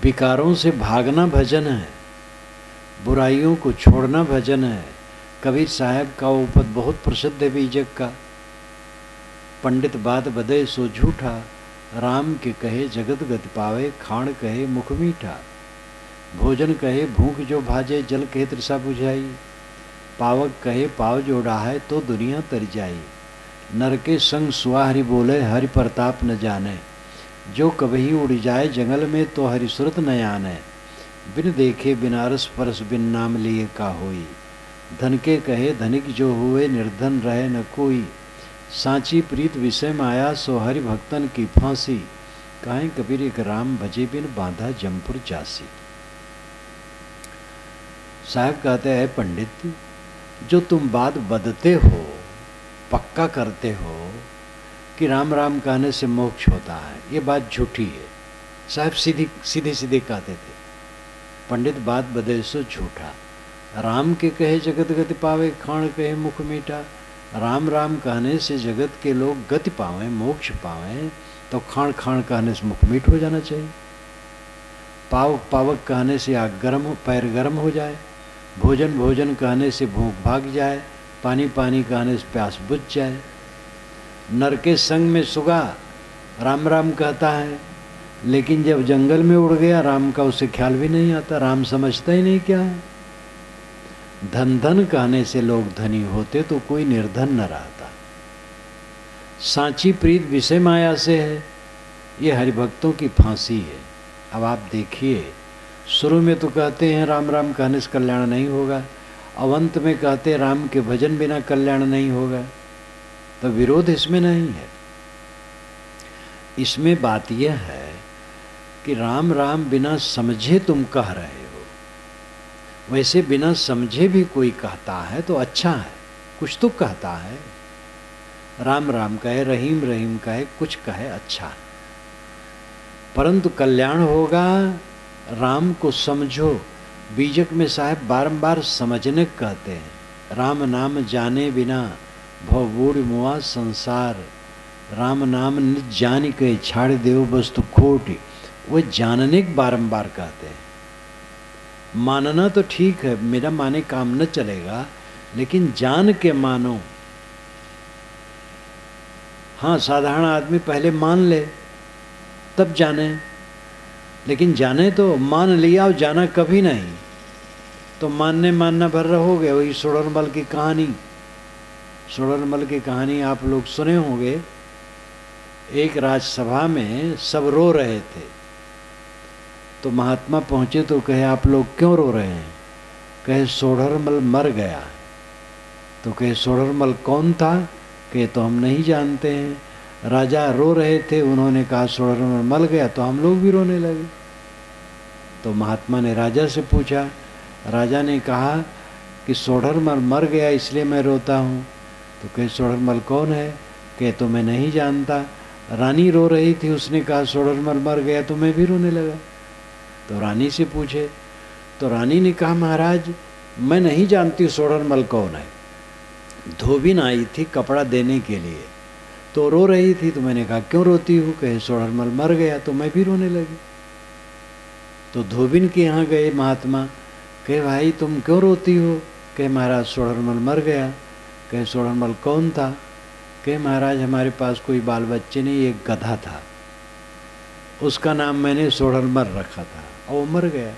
विकारों से भागना भजन है, बुराइयों को छोड़ना भजन है। कबीर साहब का वो पद बहुत प्रसिद्ध है बीजक का, पंडित बात बदे सो झूठा, राम के कहे जगत गति पावे, खाण कहे मुख मीठा, भोजन कहे भूख जो भाजे, जल कहे तृषा बुझाई, पावक कहे पाव जो डाहे तो दुनिया तर जाई, नर के संग सुहारी बोले हरि प्रताप न जाने, जो कभी उड़ जाए जंगल में तो हरि सुरत न आने, बिन देखे बिनारस परस बिन नाम लिए का होई, धन के कहे धनिक जो हुए निर्धन रहे न कोई, सांची प्रीत विषय माया सो हरि भक्तन की फांसी, काहे कबीर एक राम भजे बिन बांधा जमपुर जासी। साहब कहते हैं पंडित, जो तुम बात बदते हो, पक्का करते हो कि राम राम कहने से मोक्ष होता है, ये बात झूठी है। साहब सीधे सीधे कहते थे, पंडित बात बदे सो झूठा, राम के कहे जगत गति पावे, खाण कहे मुख मीठा। राम राम कहने से जगत के लोग गति पावें, मोक्ष पावें, तो खाण खाण कहने से मुख मीठ हो जाना चाहिए। पावक पावक कहने से आग गर्म हो, पैर गर्म हो जाए, भोजन भोजन कहने से भूख भाग जाए, पानी पानी कहने से प्यास बुझ जाए। नर के संग में सुगा राम राम कहता है, लेकिन जब जंगल में उड़ गया राम का उसे ख्याल भी नहीं आता, राम समझता ही नहीं क्या है। धन धन कहने से लोग धनी होते तो कोई निर्धन न रहता। सांची प्रीत विषय माया से है, ये हरिभक्तों की फांसी है। अब आप देखिए, शुरू में तो कहते हैं राम राम कहने से कल्याण नहीं होगा, अवंत में कहते राम के भजन बिना कल्याण नहीं होगा, तो विरोध इसमें नहीं है। इसमें बात यह है कि राम राम बिना समझे तुम कह रहे हो। वैसे बिना समझे भी कोई कहता है तो अच्छा है, कुछ तो कहता है। राम राम कहे, रहीम रहीम कहे, कुछ कहे, अच्छा है। परंतु कल्याण होगा, राम को समझो। बीजक में साहब बारंबार समझने कहते हैं, राम नाम जाने बिना भवबूढ़ मुआ संसार, राम नाम निज जान के छाड़ देव वस्तु खोटी। वो जानने के बारंबार कहते हैं। मानना तो ठीक है, मेरा माने काम न चलेगा, लेकिन जान के मानो। हाँ, साधारण आदमी पहले मान ले तब जाने, लेकिन जाने तो मान लिया और जाना कभी नहीं, तो मानने मानना भर रहोगे। वही सोडरमल की कहानी, सोडरमल की कहानी आप लोग सुने होंगे। एक राजसभा में सब रो रहे थे, तो महात्मा पहुंचे तो कहे आप लोग क्यों रो रहे हैं? कहे सोडरमल मर गया। तो कहे सोडरमल कौन था? कहे तो हम नहीं जानते हैं। राजा रो रहे थे, उन्होंने कहा सोडरमल मर गया, तो हम लोग भी रोने लगे। तो महात्मा ने राजा से पूछा, राजा ने कहा कि सोडरमल मर गया इसलिए मैं रोता हूँ। तो कहे सोडरमल कौन है? कहे तो मैं नहीं जानता। रानी रो रही थी, उसने कहा सोडरमल मर गया, तो मैं भी रोने लगा। तो रानी से पूछे तो रानी ने कहा महाराज मैं नहीं जानती सोढ़रमल कौन है। धोबिन आई थी कपड़ा देने के लिए, तो रो रही थी, तो मैंने कहा क्यों रोती हूँ? कहे सोढ़रमल मर गया। तो मैं भी रोने लगी। तो धोबिन के यहाँ गए महात्मा, कहे भाई तुम क्यों रोती हो? कहे महाराज सोढ़रमल मर गया। कहे सोढ़रमल कौन था? कहे महाराज हमारे पास कोई बाल बच्चे नहीं, एक गधा था, उसका नाम मैंने सोढ़रमल रखा था और वो मर गया।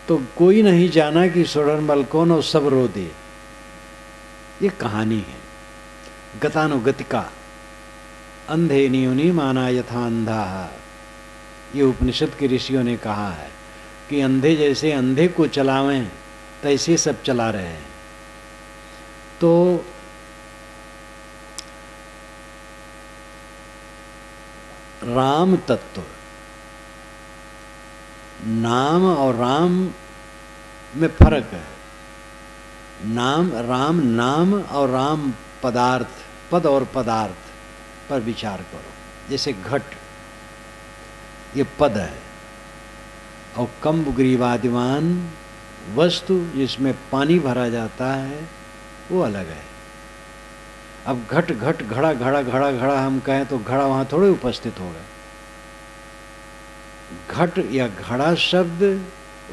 तो कोई नहीं जाना कि सोढ़रमल कौन, और सब रो दिए। ये कहानी है गतानुगतिका। अंधे न्यूनी माना यथा अंधा। ये उपनिषद के ऋषियों ने कहा है कि अंधे जैसे अंधे को चलावें तैसे सब चला रहे हैं। तो राम तत्व, नाम और राम में फर्क है। नाम राम नाम और राम पदार्थ, पद और पदार्थ पर विचार करो। जैसे घट, ये पद है, और कम्ब ग्रीवादिवान वस्तु जिसमें पानी भरा जाता है वो अलग है। अब घट घट घड़ा घड़ा घड़ा घड़ा हम कहें तो घड़ा वहाँ थोड़े उपस्थित होगा। घट या घड़ा शब्द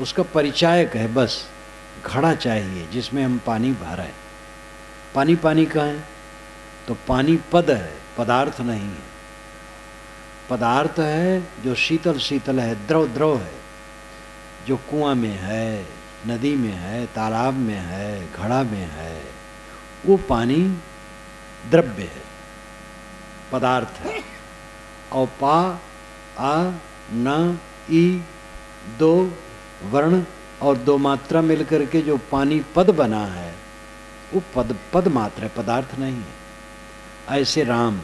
उसका परिचायक है, बस घड़ा चाहिए जिसमें हम पानी भरें। पानी पानी कहें तो पानी पद है, पदार्थ नहीं है। पदार्थ है जो शीतल शीतल है, द्रव द्रव है, जो कुआं में है, नदी में है, तालाब में है, घड़ा में है, वो पानी द्रव्य है, पदार्थ है। और पा आ न ई दो वर्ण और दो मात्रा मिलकर के जो पानी पद बना है वो पद मात्र है, पदार्थ नहीं है। ऐसे राम,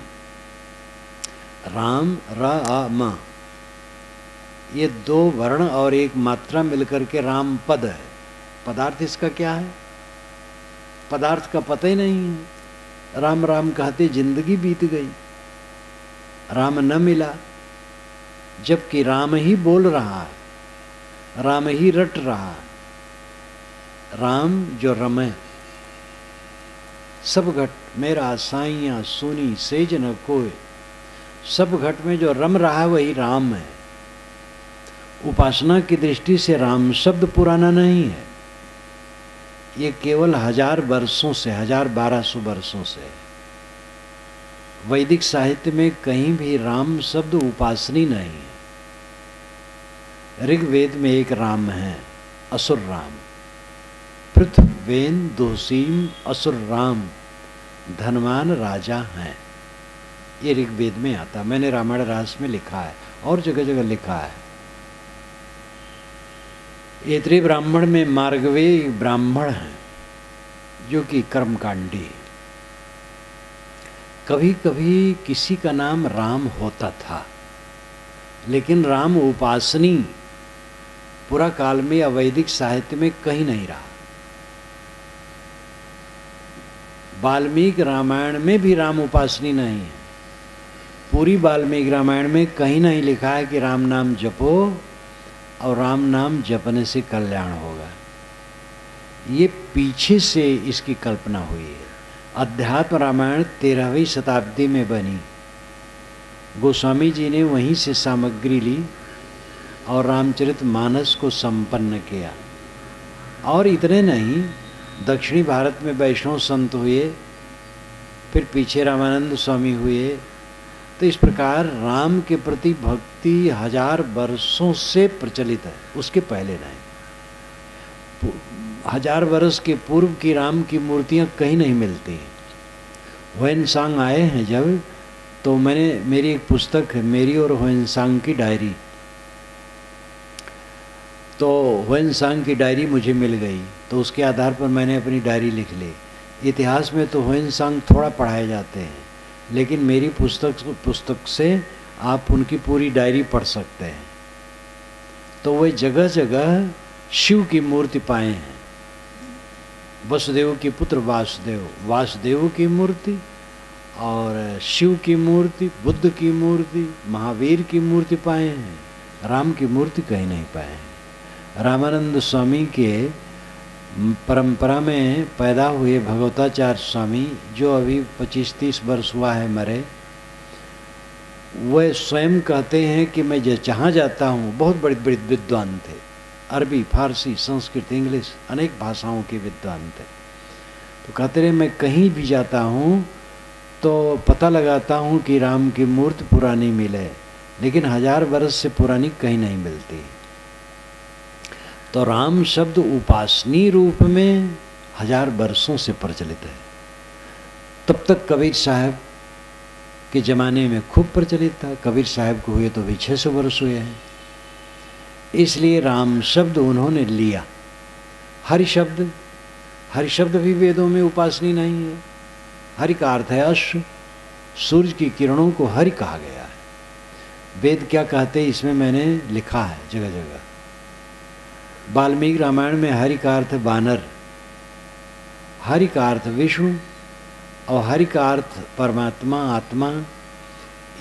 राम र आ म, ये दो वर्ण और एक मात्रा मिलकर के राम पद है। पदार्थ इसका क्या है? पदार्थ का पता ही नहीं है। राम राम कहते जिंदगी बीत गई, राम न मिला, जबकि राम ही बोल रहा है, राम ही रट रहा है। राम जो रमे, सब घट मेरा साइयां सुनी सेज न कोय, सब घट में जो रम रहा है वही राम है। उपासना की दृष्टि से राम शब्द पुराना नहीं है, ये केवल 1000 वर्षों से, 1200 वर्षों से। वैदिक साहित्य में कहीं भी राम शब्द उपासनी नहीं है। ऋग्वेद में एक राम है, असुर राम। पृथ्वेन दोषीम असुर राम, धनवान राजा हैं। ये ऋग्वेद में आता, मैंने रामायण रास में लिखा है और जगह जगह लिखा है। ऐत्रेय ब्राह्मण में मार्गवेय ब्राह्मण हैं जो कि कर्मकांडी। कभी कभी किसी का नाम राम होता था, लेकिन राम उपासनी पुरा काल में अवैदिक साहित्य में कहीं नहीं रहा। वाल्मीकि रामायण में भी राम उपासनी नहीं है। पूरी वाल्मीकि रामायण में कहीं नहीं लिखा है कि राम नाम जपो और राम नाम जपने से कल्याण होगा। ये पीछे से इसकी कल्पना हुई है। अध्यात्म रामायण 13वीं शताब्दी में बनी, गोस्वामी जी ने वहीं से सामग्री ली और रामचरितमानस को संपन्न किया। और इतने नहीं, दक्षिणी भारत में वैष्णव संत हुए, फिर पीछे रामानंद स्वामी हुए। तो इस प्रकार राम के प्रति भक्ति 1000 वर्षों से प्रचलित है, उसके पहले नहीं। 1000 वर्ष के पूर्व की राम की मूर्तियां कहीं नहीं मिलती। ह्वेनसांग आए हैं जब, तो मेरी एक पुस्तक है, मेरी और ह्वेनसांग की डायरी, तो ह्वेनसांग की डायरी मुझे मिल गई, तो उसके आधार पर मैंने अपनी डायरी लिख ली। इतिहास में तो ह्वेनसांग थोड़ा पढ़ाए जाते हैं, लेकिन मेरी पुस्तक से आप उनकी पूरी डायरी पढ़ सकते हैं। तो वे जगह जगह शिव की मूर्ति पाए हैं। वसुदेव के पुत्र वासुदेव, वासुदेव की मूर्ति और शिव की मूर्ति, बुद्ध की मूर्ति, महावीर की मूर्ति पाए हैं। राम की मूर्ति कहीं नहीं पाए हैं। रामानंद स्वामी के परंपरा में पैदा हुए भगवताचार्य स्वामी, जो अभी 25-30 वर्ष हुआ है मरे, वह स्वयं कहते हैं कि मैं जहाँ जाता हूँ, बहुत बड़े बड़े विद्वान थे, अरबी, फारसी, संस्कृत, इंग्लिश, अनेक भाषाओं के विद्वान थे। तो कहते रहे मैं कहीं भी जाता हूँ तो पता लगाता हूँ कि राम की मूर्ति पुरानी मिले, लेकिन 1000 वर्ष से पुरानी कहीं नहीं मिलती। तो राम शब्द उपासनीय रूप में 1000 वर्षों से प्रचलित है। तब तक कबीर साहब के ज़माने में खूब प्रचलित था। कबीर साहब को हुए तो भी 600 वर्ष हुए हैं। इसलिए राम शब्द उन्होंने लिया। हरि शब्द भी वेदों में उपासनीय नहीं है। हरि का अर्थ है अश्व, सूरज की किरणों को हरि कहा गया है। वेद क्या कहते हैं इसमें मैंने लिखा है जगह जगह। वाल्मीकि रामायण में हरि का अर्थ वानर, हरि का अर्थ विष्णु और हरि का अर्थ परमात्मा, आत्मा।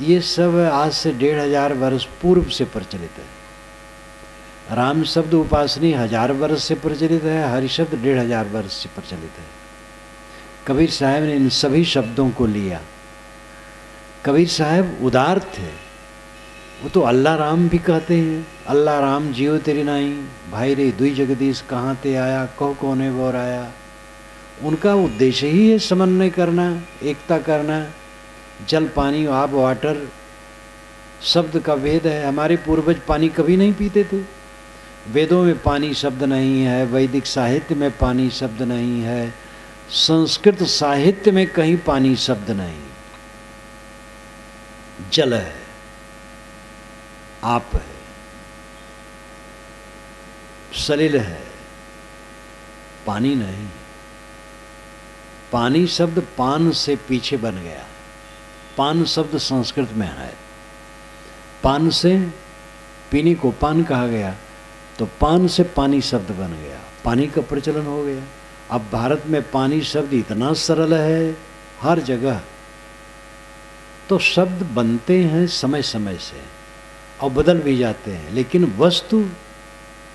ये सब आज से 1500 वर्ष पूर्व से प्रचलित है। राम शब्द उपासनी 1000 वर्ष से प्रचलित है, हरि शब्द 1500 वर्ष से प्रचलित है। कबीर साहब ने इन सभी शब्दों को लिया। कबीर साहब उदार थे। वो तो अल्लाह राम भी कहते हैं, अल्लाह राम जियो तेरी नाई, भाई रे दुई जगदीश कहाँ ते आया, कहो कोने बोर आया। उनका उद्देश्य ही है समन्वय करना, एकता करना। जल, पानी, आब, वाटर शब्द का भेद है। हमारे पूर्वज पानी कभी नहीं पीते थे। वेदों में पानी शब्द नहीं है, वैदिक साहित्य में पानी शब्द नहीं है, संस्कृत साहित्य में कहीं पानी शब्द नहीं। जल है, आप है, सलिल है, पानी नहीं। पानी शब्द पान से पीछे बन गया। पान शब्द संस्कृत में है। पान से पीने को पान कहा गया, तो पान से पानी शब्द बन गया, पानी का प्रचलन हो गया। अब भारत में पानी शब्द इतना सरल है हर जगह। तो शब्द बनते हैं समय समय से और बदल भी जाते हैं, लेकिन वस्तु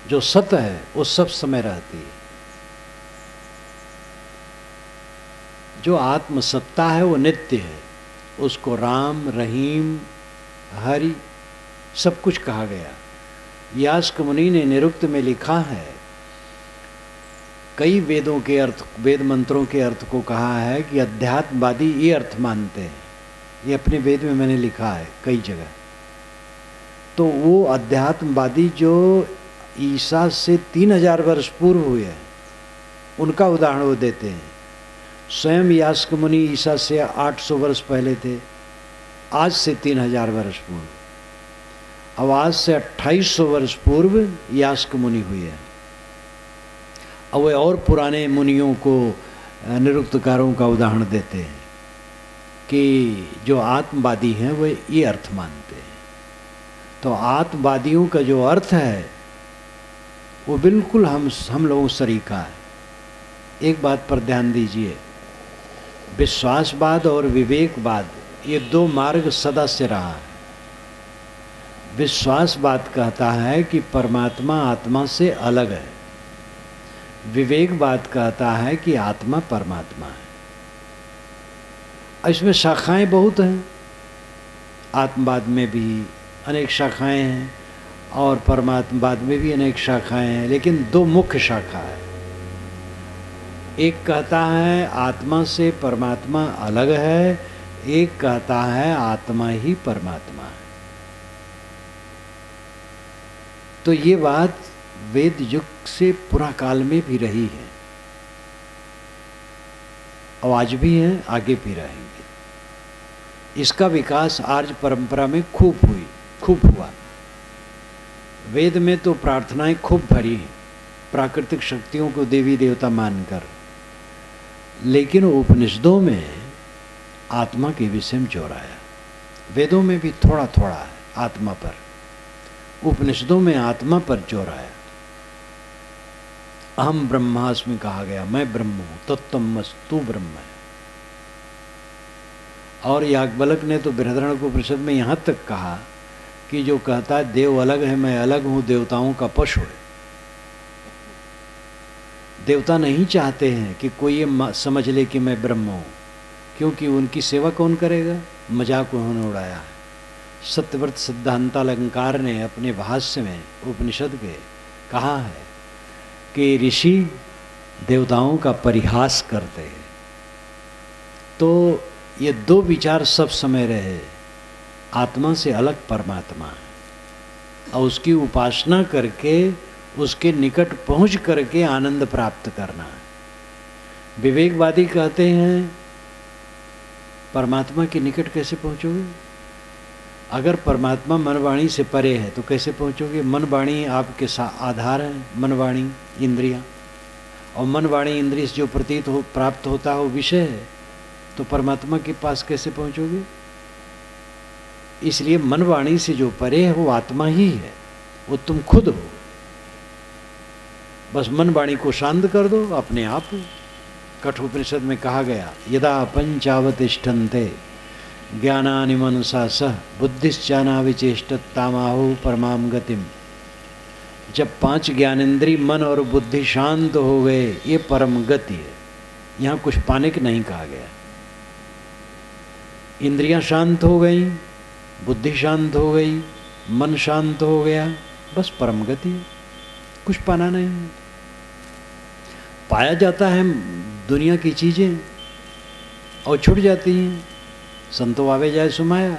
जो सत्य है वो सब समय रहती है। जो आत्मसत्ता है वो नित्य है। उसको राम, रहीम, हरि सब कुछ कहा गया। यास्क मुनि ने निरुक्त में लिखा है, कई वेदों के अर्थ, वेद मंत्रों के अर्थ को कहा है कि अध्यात्मवादी ये अर्थ मानते हैं। ये अपने वेद में मैंने लिखा है कई जगह। तो वो अध्यात्मवादी जो ईसा से 3000 वर्ष पूर्व हुए हैं, उनका उदाहरण वो देते हैं। स्वयं यास्क मुनि ईसा से 800 वर्ष पहले थे, आज से 3000 वर्ष पूर्व। अब आज से 2800 वर्ष पूर्व यास्क मुनि हुए हैं। अब वे और पुराने मुनियों को, निरुक्तकारों का उदाहरण देते हैं कि जो आत्मवादी हैं वे ये अर्थ मानते हैं। तो आत्मवादियों का जो अर्थ है वो बिल्कुल हम लोगों सरीका है। एक बात पर ध्यान दीजिए, विश्वासवाद और विवेकवाद ये दो मार्ग सदा से रहा है। विश्वासवाद कहता है कि परमात्मा आत्मा से अलग है, विवेकवाद कहता है कि आत्मा परमात्मा है। इसमें शाखाएं बहुत हैं। आत्मवाद में भी अनेक शाखाएं हैं और परमात्मवाद में भी अनेक शाखाएं हैं, लेकिन दो मुख्य शाखा है। एक कहता है आत्मा से परमात्मा अलग है, एक कहता है आत्मा ही परमात्मा है। तो ये बात वेद युग से पुरा काल में भी रही है और आज भी है, आगे भी रहेंगे। इसका विकास आर्य परंपरा में खूब हुआ। वेद में तो प्रार्थनाएं खूब भरी हैं, प्राकृतिक शक्तियों को देवी देवता मानकर, लेकिन उपनिषदों में आत्मा के विषय में जोर आया। वेदों में भी थोड़ा थोड़ा है आत्मा पर, उपनिषदों में आत्मा पर जोर आया। अहम ब्रह्मास्मि कहा गया, मैं ब्रह्म हूं, तत्त्वमस्तु ब्रह्म है। और याज्ञवल्क्य ने तो बृहदारण्यकोपनिषद में यहाँ तक कहा कि जो कहता है देव अलग है, मैं अलग हूँ, देवताओं का पशु है। देवता नहीं चाहते हैं कि कोई ये समझ ले कि मैं ब्रह्म हूँ, क्योंकि उनकी सेवा कौन करेगा? मजाक उन्होंने उड़ाया है। सत्यव्रत सिद्धांतालंकार ने अपने भाष्य में उपनिषद के कहा है कि ऋषि देवताओं का परिहास करते हैं। तो ये दो विचार सब समय रहे, आत्मा से अलग परमात्मा है, और उसकी उपासना करके उसके निकट पहुंच करके आनंद प्राप्त करना है। विवेकवादी कहते हैं परमात्मा के निकट कैसे पहुंचोगे? अगर परमात्मा मन वाणी से परे है तो कैसे पहुंचोगे? मन वाणी आपके आधार है, मन वाणी इंद्रियां, और मन वाणी इंद्रिय से जो प्रतीत हो प्राप्त होता है वो विषय है, तो परमात्मा के पास कैसे पहुंचोगे? इसलिए मन वाणी से जो परे है वो आत्मा ही है, वो तुम खुद हो। बस मन वाणी को शांत कर दो, अपने आप। कठोपनिषद में कहा गया, यदा पंचावतिष्ठन्ते ज्ञानानि मनसा सह बुद्धिश्चाना विचेष्टतामाहु परमाम गतिम। जब 5 ज्ञानेंद्री मन और बुद्धि शांत हो गए, ये परम गति है। यहाँ कुछ पाने के नहीं कहा गया। इंद्रियां शांत हो गई, बुद्धि शांत हो गई, मन शांत हो गया, बस परम गति है, कुछ पाना नहीं है। पाया जाता है दुनिया की चीजें और छूट जाती हैं। संतो आवे जाए सुमाया,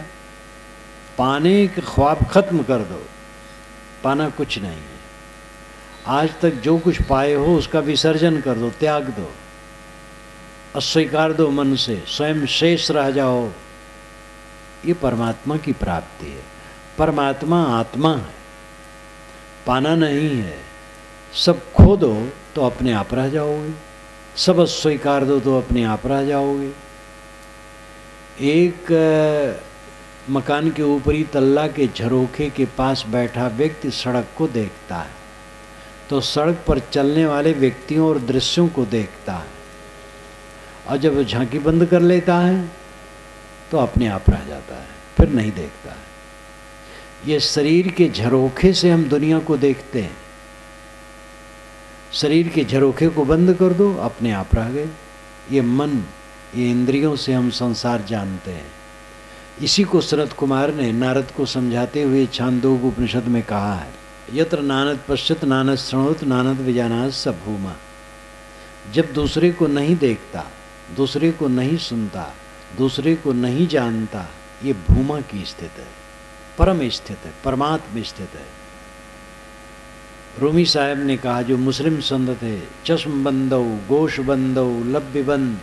पाने के ख्वाब खत्म कर दो, पाना कुछ नहीं है। आज तक जो कुछ पाए हो उसका विसर्जन कर दो, त्याग दो, अस्वीकार दो मन से, स्वयं शेष रह जाओ। ये परमात्मा की प्राप्ति है। परमात्मा आत्मा है, पाना नहीं है। सब खो दो तो अपने आप रह जाओगे, सब अस्वीकार दो तो अपने आप रह जाओगे। एक मकान के ऊपरी तल्ला के झरोखे के पास बैठा व्यक्ति सड़क को देखता है, तो सड़क पर चलने वाले व्यक्तियों और दृश्यों को देखता है, और जब झांकी बंद कर लेता है तो अपने आप रह जाता है, फिर नहीं देखता है। ये शरीर के झरोखे से हम दुनिया को देखते हैं। शरीर के झरोखे को बंद कर दो, अपने आप रह गए। ये मन, ये इंद्रियों से हम संसार जानते हैं। इसी को शरद कुमार ने नारद को समझाते हुए छांदोग्य उपनिषद में कहा है, यत्र नानद पश्यत नानद श्रृणोत नानद विजानात स भूमा। जब दूसरे को नहीं देखता, दूसरे को नहीं सुनता, दूसरे को नहीं जानता, ये भूमा की स्थिति है, परम स्थित है, परमात्म स्थित है। रूमी साहब ने कहा, जो मुस्लिम संत थे, चश्म बंदो गोश बंदो लब्बी बंद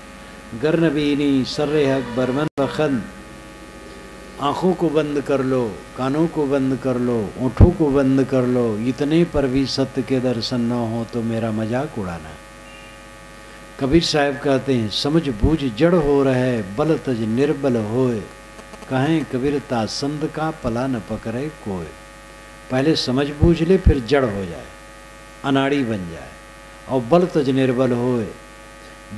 गर्नबीनी सर्रे हक बरमन बखन। आँखों को बंद कर लो, कानों को बंद कर लो, ओंठों को बंद कर लो, इतने पर भी सत्य के दर्शन न हो तो मेरा मजाक उड़ाना। कबीर साहब कहते हैं, समझ बूझ जड़ हो रहे बल तज निर्बल होए, कहें कबीरता संत का पला न पकड़े कोई। पहले समझ बूझ ले, फिर जड़ हो जाए, अनाड़ी बन जाए, और बल तज निर्बल होए,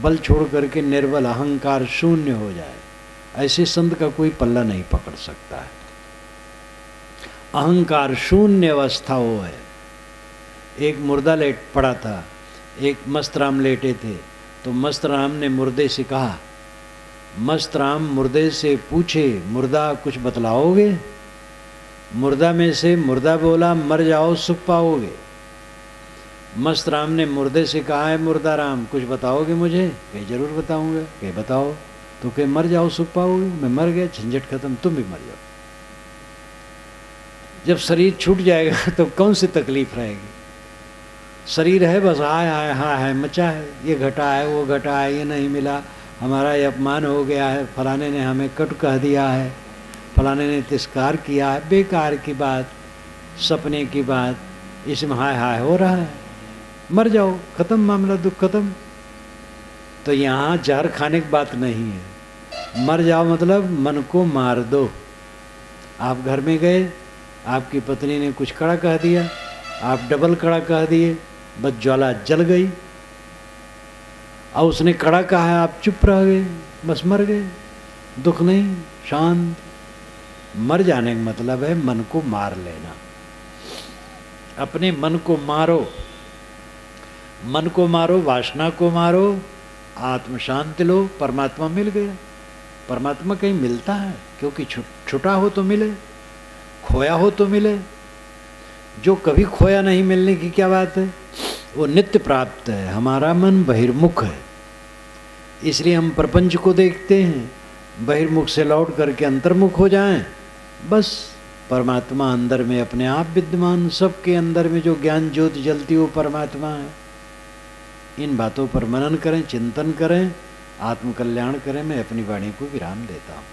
बल छोड़ करके निर्बल अहंकार शून्य हो जाए। ऐसे संत का कोई पल्ला नहीं पकड़ सकता है। अहंकार शून्य अवस्था वो है। एक मुर्दा लेट पड़ा था, एक मस्त राम लेटे थे, तो मस्त राम ने मुर्दे से कहा, मस्त राम मुर्दे से पूछे, मुर्दा कुछ बतलाओगे? मुर्दा में से मुर्दा बोला, मर जाओ सुख पाओगे। मस्त राम ने मुर्दे से कहा है, मुर्दा राम कुछ बताओगे मुझे? कहीं जरूर बताऊंगा। कहीं बताओ। तो कहीं मर जाओ सुख पाओगे। मैं मर गया, झंझट खत्म, तुम भी मर जाओ। जब शरीर छूट जाएगा तो कौन सी तकलीफ रहेगी? शरीर है बस, हाय हाय हाय हाय मचा है, ये घटा है, वो घटा है, ये नहीं मिला, हमारा ये अपमान हो गया है, फलाने ने हमें कट कह दिया है, फलाने ने तिरस्कार किया है, बेकार की बात, सपने की बात, इसमें हाय हाय हो रहा है। मर जाओ, खत्म मामला, दुख खत्म। तो यहाँ जहर खाने की बात नहीं है। मर जाओ मतलब मन को मार दो। आप घर में गए, आपकी पत्नी ने कुछ कड़ा कह दिया, आप डबल कड़ा कह दिए, बस ज्वाला जल गई। और उसने कड़ा कहा है, आप चुप रह गए, बस मर गए। दुख नहीं, शांत। मर जाने का मतलब है मन को मार लेना। अपने मन को मारो। मन को मारो, वासना को मारो, आत्म शांति लो, परमात्मा मिल गया। परमात्मा कहीं मिलता है? क्योंकि छुटा हो तो मिले, खोया हो तो मिले। जो कभी खोया नहीं, मिलने की क्या बात है? वो नित्य प्राप्त है। हमारा मन बहिर्मुख है, इसलिए हम प्रपंच को देखते हैं। बहिर्मुख से लौट करके अंतर्मुख हो जाएं, बस परमात्मा अंदर में अपने आप विद्यमान। सबके अंदर में जो ज्ञान ज्योति जलती वो परमात्मा है। इन बातों पर मनन करें, चिंतन करें, आत्मकल्याण करें। मैं अपनी वाणी को विराम देता हूँ।